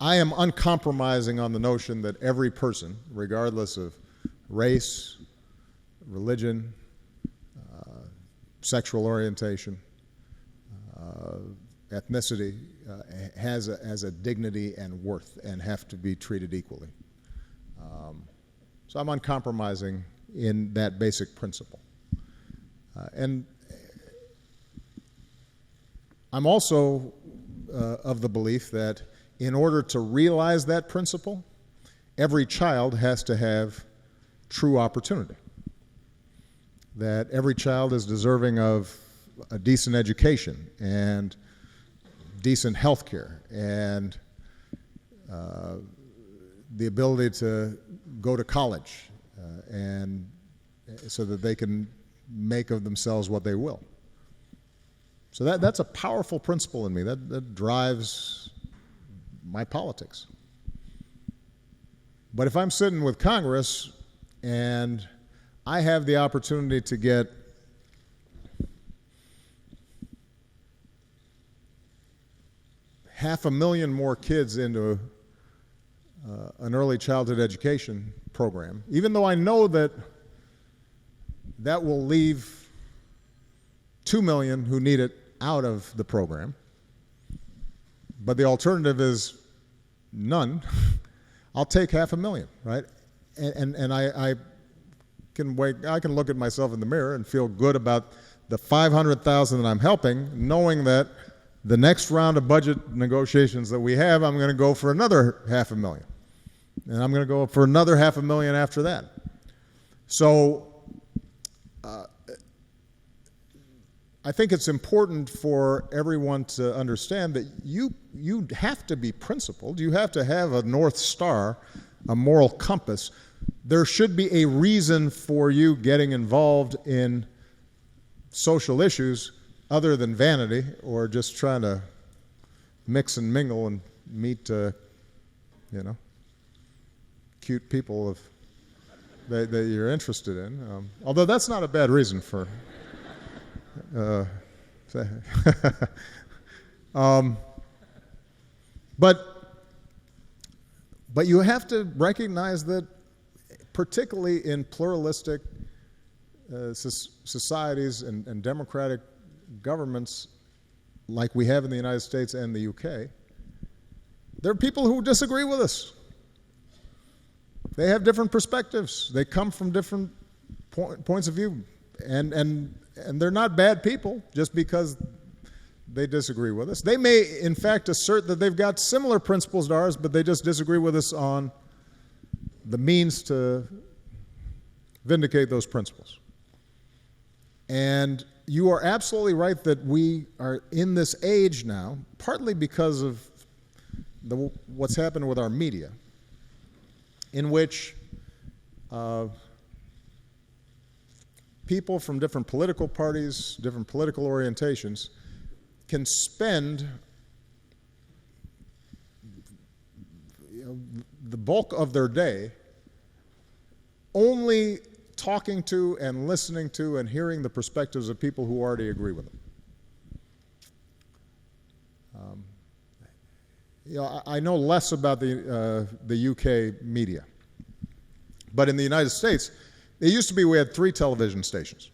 I am uncompromising on the notion that every person, regardless of race, religion, sexual orientation, ethnicity, has a dignity and worth and have to be treated equally. So I'm uncompromising in that basic principle. And I'm also of the belief that in order to realize that principle, every child has to have true opportunity. That every child is deserving of a decent education and decent health care and the ability to go to college and so that they can make of themselves what they will. So that's a powerful principle in me. That drives my politics. But if I'm sitting with Congress and I have the opportunity to get half a million more kids into an early childhood education program, even though I know that will leave 2 million who need it out of the program, but the alternative is none, I'll take 500,000, right? And I can look at myself in the mirror and feel good about the 500,000 that I'm helping, knowing that the next round of budget negotiations that we have, I'm going to go for another 500,000. And I'm going to go for another 500,000 after that. So I think it's important for everyone to understand that you have to be principled. You have to have a North Star, a moral compass. There should be a reason for you getting involved in social issues other than vanity or just trying to mix and mingle and meet, cute people that you're interested in. Although that's not a bad reason for. But you have to recognize that, particularly in pluralistic societies and democratic governments like we have in the United States and the UK, there are people who disagree with us. They have different perspectives. They come from different points of view. And they're not bad people just because they disagree with us. They may, in fact, assert that they've got similar principles to ours, but they just disagree with us on the means to vindicate those principles. And you are absolutely right that we are in this age now, partly because of what's happened with our media, in which people from different political parties, different political orientations, can spend the bulk of their day only talking to and listening to and hearing the perspectives of people who already agree with them. I know less about the UK media, but in the United States, it used to be we had 3 television stations.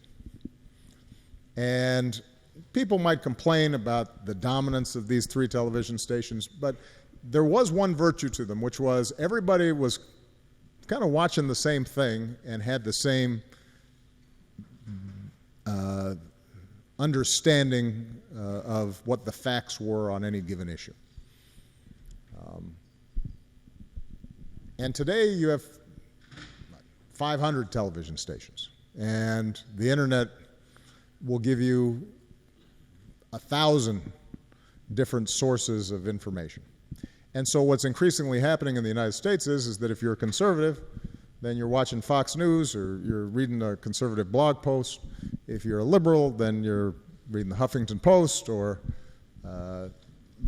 And people might complain about the dominance of these 3 television stations, but there was one virtue to them, which was everybody was kind of watching the same thing and had the same understanding of what the facts were on any given issue. And today you have 500 television stations. And the internet will give you 1,000 different sources of information. And so what's increasingly happening in the United States is that if you're a conservative, then you're watching Fox News or you're reading a conservative blog post. If you're a liberal, then you're reading the Huffington Post or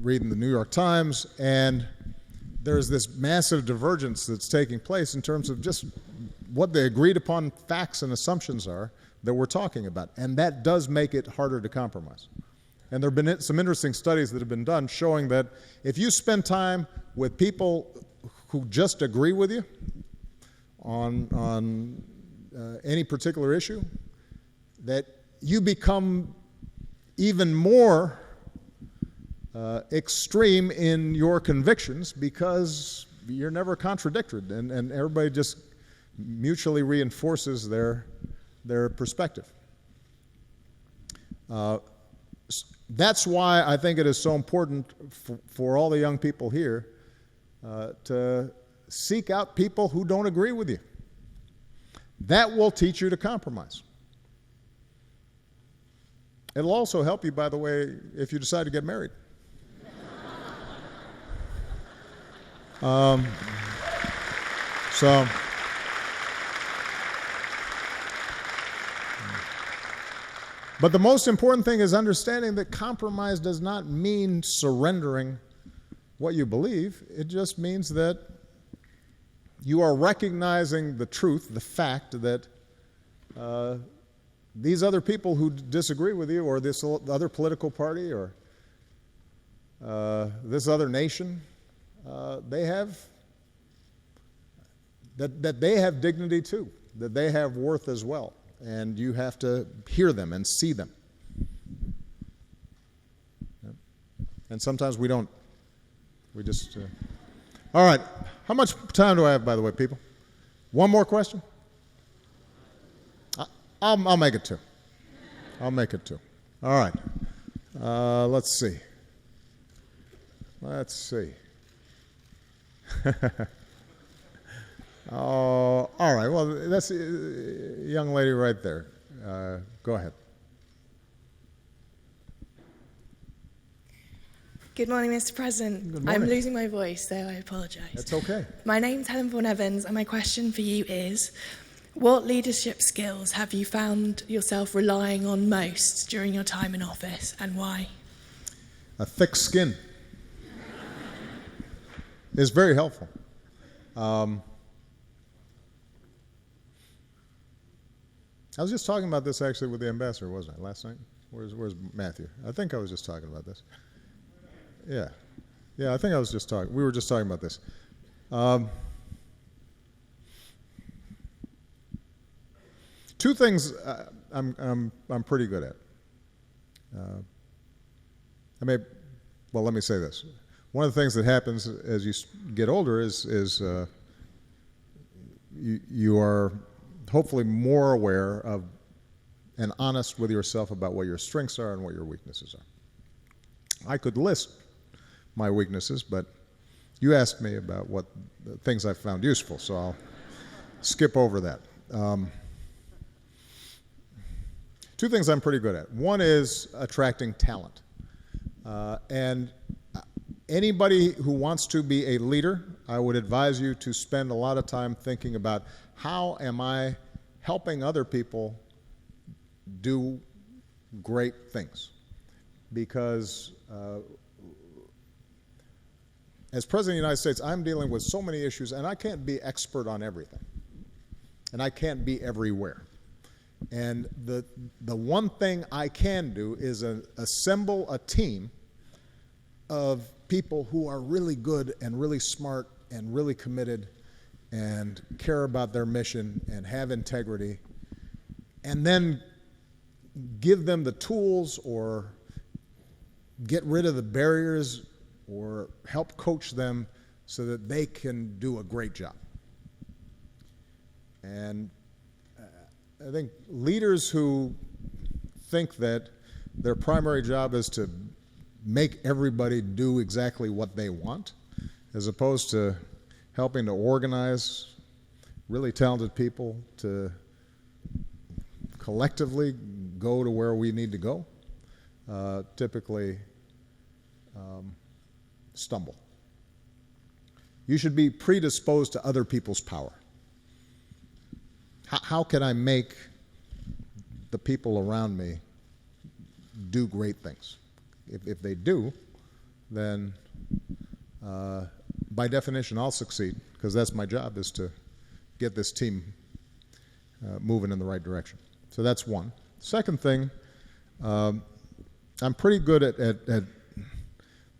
reading the New York Times. And there's this massive divergence that's taking place in terms of just what the agreed upon facts and assumptions are that we're talking about. And that does make it harder to compromise. And there have been some interesting studies that have been done showing that if you spend time with people who just agree with you on any particular issue, that you become even more extreme in your convictions because you're never contradicted, and everybody just mutually reinforces their perspective. That's why I think it is so important for all the young people here to seek out people who don't agree with you. That will teach you to compromise. It'll also help you, by the way, if you decide to get married. But the most important thing is understanding that compromise does not mean surrendering what you believe. It just means that you are recognizing the truth, the fact that these other people who disagree with you, or this other political party, or this other nation, they have dignity too, that they have worth as well. And you have to hear them and see them. And sometimes we don't. We just... All right. How much time do I have, by the way, people? One more question? I'll make it two. I'll make it two. All right. Let's see. Let's see. Oh, all right. Well, that's a young lady right there. Go ahead. Good morning, Mr. President. Good morning. I'm losing my voice, so I apologise. That's okay. My name's Helen Vaughan Evans, and my question for you is, what leadership skills have you found yourself relying on most during your time in office, and why? A thick skin is very helpful. I was just talking about this actually with the ambassador, wasn't I, last night? Where's Matthew? I think I was just talking about this. Yeah. Yeah, I think I was just talking. We were just talking about this. Two things I'm pretty good at. Let me say this. One of the things that happens as you get older is you are hopefully more aware of and honest with yourself about what your strengths are and what your weaknesses are. I could list my weaknesses, but you asked me about what the things I found useful, so I'll skip over that. Two things I'm pretty good at. One is attracting talent. And anybody who wants to be a leader, I would advise you to spend a lot of time thinking about how am I helping other people do great things. Because as President of the United States, I'm dealing with so many issues, and I can't be expert on everything. And I can't be everywhere. And the one thing I can do is assemble a team of people who are really good and really smart and really committed and care about their mission and have integrity, and then give them the tools or get rid of the barriers or help coach them so that they can do a great job. And I think leaders who think that their primary job is to make everybody do exactly what they want, as opposed to helping to organize really talented people to collectively go to where we need to go, typically stumble. You should be predisposed to other people's power. How can I make the people around me do great things? If they do, then by definition I'll succeed, because that's my job, is to get this team moving in the right direction. So that's one. Second thing, I'm pretty good at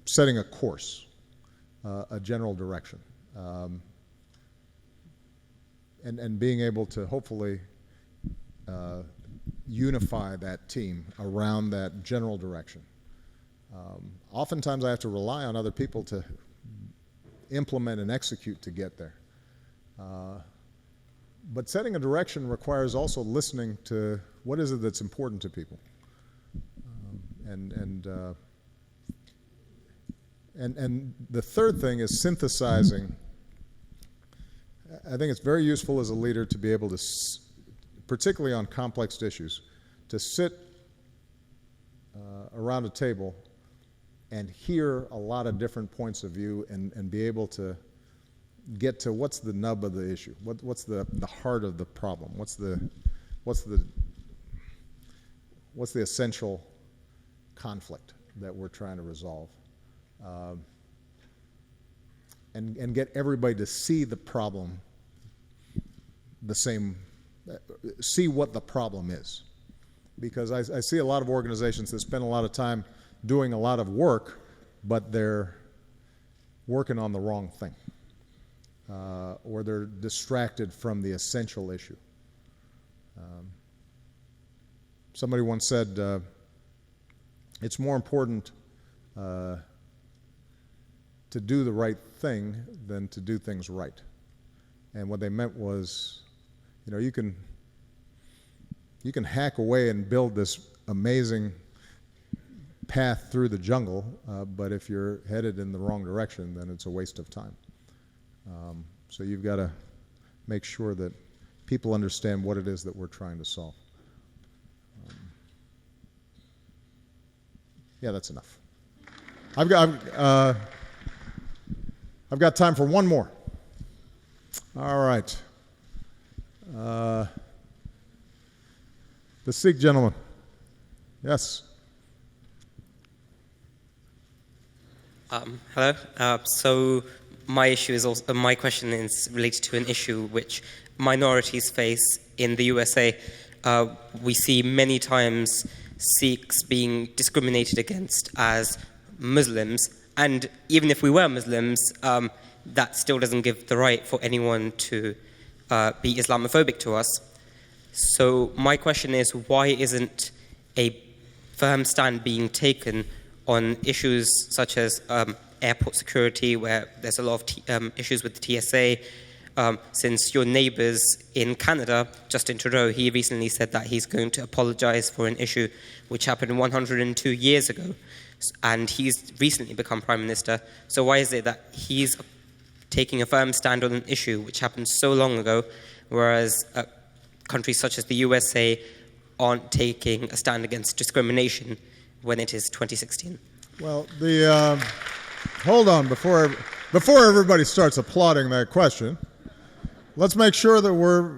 setting a course, a general direction, and being able to hopefully unify that team around that general direction. Oftentimes I have to rely on other people to implement and execute to get there. But setting a direction requires also listening to what is it that's important to people. And the third thing is synthesizing. I think it's very useful as a leader to be able to, particularly on complex issues, to sit around a table and hear a lot of different points of view and be able to get to what's the nub of the issue, what's the heart of the problem, what's the essential conflict that we're trying to resolve, and get everybody to see the problem the same, see what the problem is. Because I see a lot of organizations that spend a lot of time doing a lot of work, but they're working on the wrong thing, or they're distracted from the essential issue. Somebody once said, it's more important to do the right thing than to do things right. And what they meant was, you can hack away and build this amazing path through the jungle, but if you're headed in the wrong direction, then it's a waste of time. So you've got to make sure that people understand what it is that we're trying to solve. Yeah, that's enough. I've got time for one more. All right. The Sikh gentleman. Yes. Hello. So my issue is also, my question is related to an issue which minorities face in the USA. We see many times Sikhs being discriminated against as Muslims, and even if we were Muslims, that still doesn't give the right for anyone to be Islamophobic to us. So my question is, why isn't a firm stand being taken on issues such as airport security, where there's a lot of issues with the TSA? Since your neighbours in Canada, Justin Trudeau, he recently said that he's going to apologise for an issue which happened 102 years ago, and he's recently become Prime Minister. So why is it that he's taking a firm stand on an issue which happened so long ago, whereas countries such as the USA aren't taking a stand against discrimination when it is 2016? Well, hold on, before everybody starts applauding that question, let's make sure that we're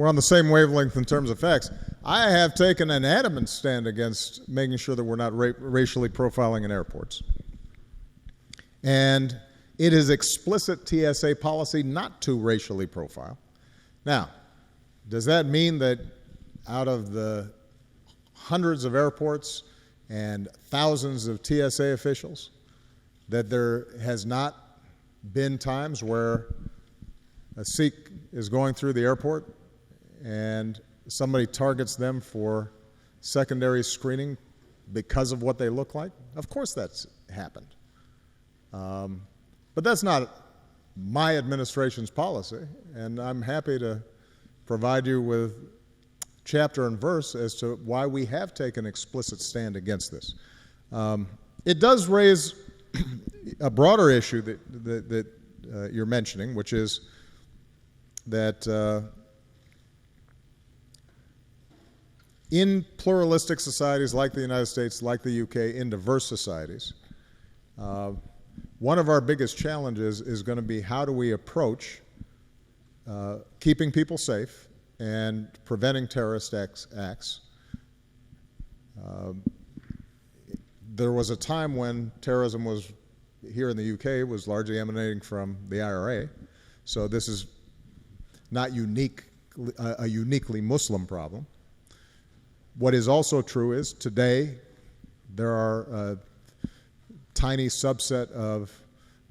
on the same wavelength in terms of facts. I have taken an adamant stand against making sure that we're not racially profiling in airports. And it is explicit TSA policy not to racially profile. Now, does that mean that out of the hundreds of airports and thousands of TSA officials, that there has not been times where a Sikh is going through the airport and somebody targets them for secondary screening because of what they look like? Of course that's happened. But that's not my administration's policy, and I'm happy to provide you with chapter and verse as to why we have taken explicit stand against this. It does raise a broader issue that you're mentioning, which is that in pluralistic societies like the United States, like the UK, in diverse societies, one of our biggest challenges is going to be how do we approach keeping people safe and preventing terrorist acts. There was a time when terrorism was, here in the UK, was largely emanating from the IRA, so this is not a uniquely Muslim problem. What is also true is today there are a tiny subset of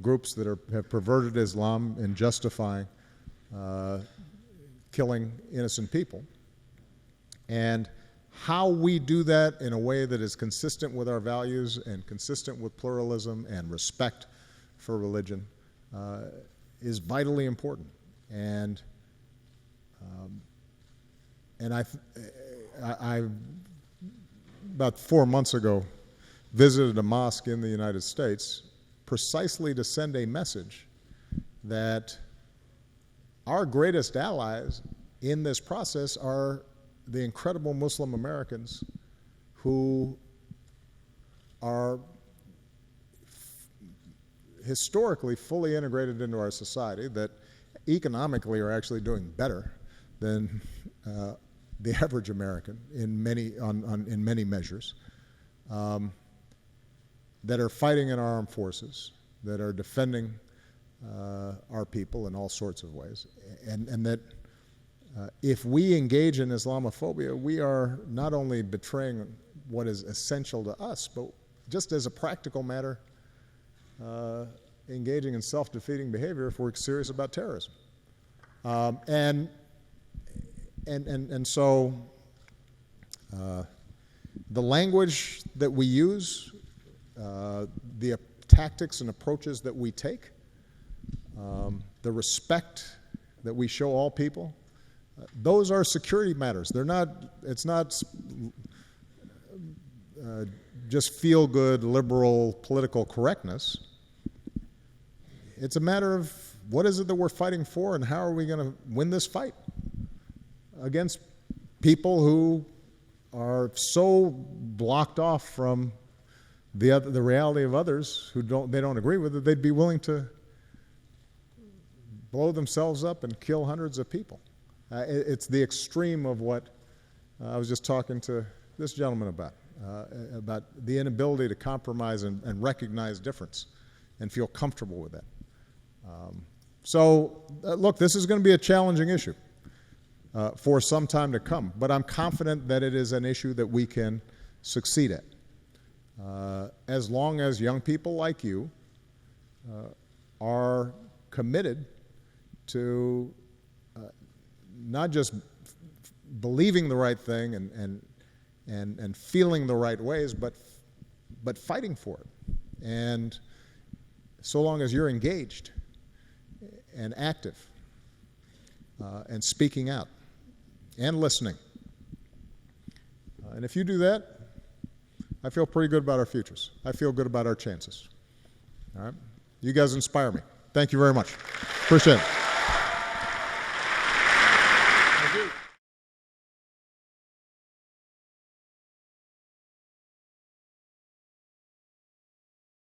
groups that have perverted Islam in justifying killing innocent people. And how we do that in a way that is consistent with our values and consistent with pluralism and respect for religion is vitally important. And I about 4 months ago visited a mosque in the United States precisely to send a message that our greatest allies in this process are the incredible Muslim Americans who are historically fully integrated into our society, that economically are actually doing better than the average American in many measures, that are fighting in our armed forces, that are defending our people in all sorts of ways, and that if we engage in Islamophobia, we are not only betraying what is essential to us, but just as a practical matter, engaging in self-defeating behavior if we're serious about terrorism. And so the language that we use, the tactics and approaches that we take, the respect that we show all people, those are security matters. They're not, it's not just feel-good, liberal, political correctness. It's a matter of what is it that we're fighting for and how are we going to win this fight against people who are so blocked off from the reality of others who they don't agree with it, they'd be willing to blow themselves up and kill hundreds of people. It's the extreme of what I was just talking to this gentleman about the inability to compromise and recognize difference and feel comfortable with that. Look, this is going to be a challenging issue for some time to come, but I'm confident that it is an issue that we can succeed at. As long as young people like you are committed to not just believing the right thing and feeling the right ways, but fighting for it. And so long as you're engaged and active and speaking out and listening, and if you do that, I feel pretty good about our futures. I feel good about our chances. All right? You guys inspire me. Thank you very much. Appreciate it.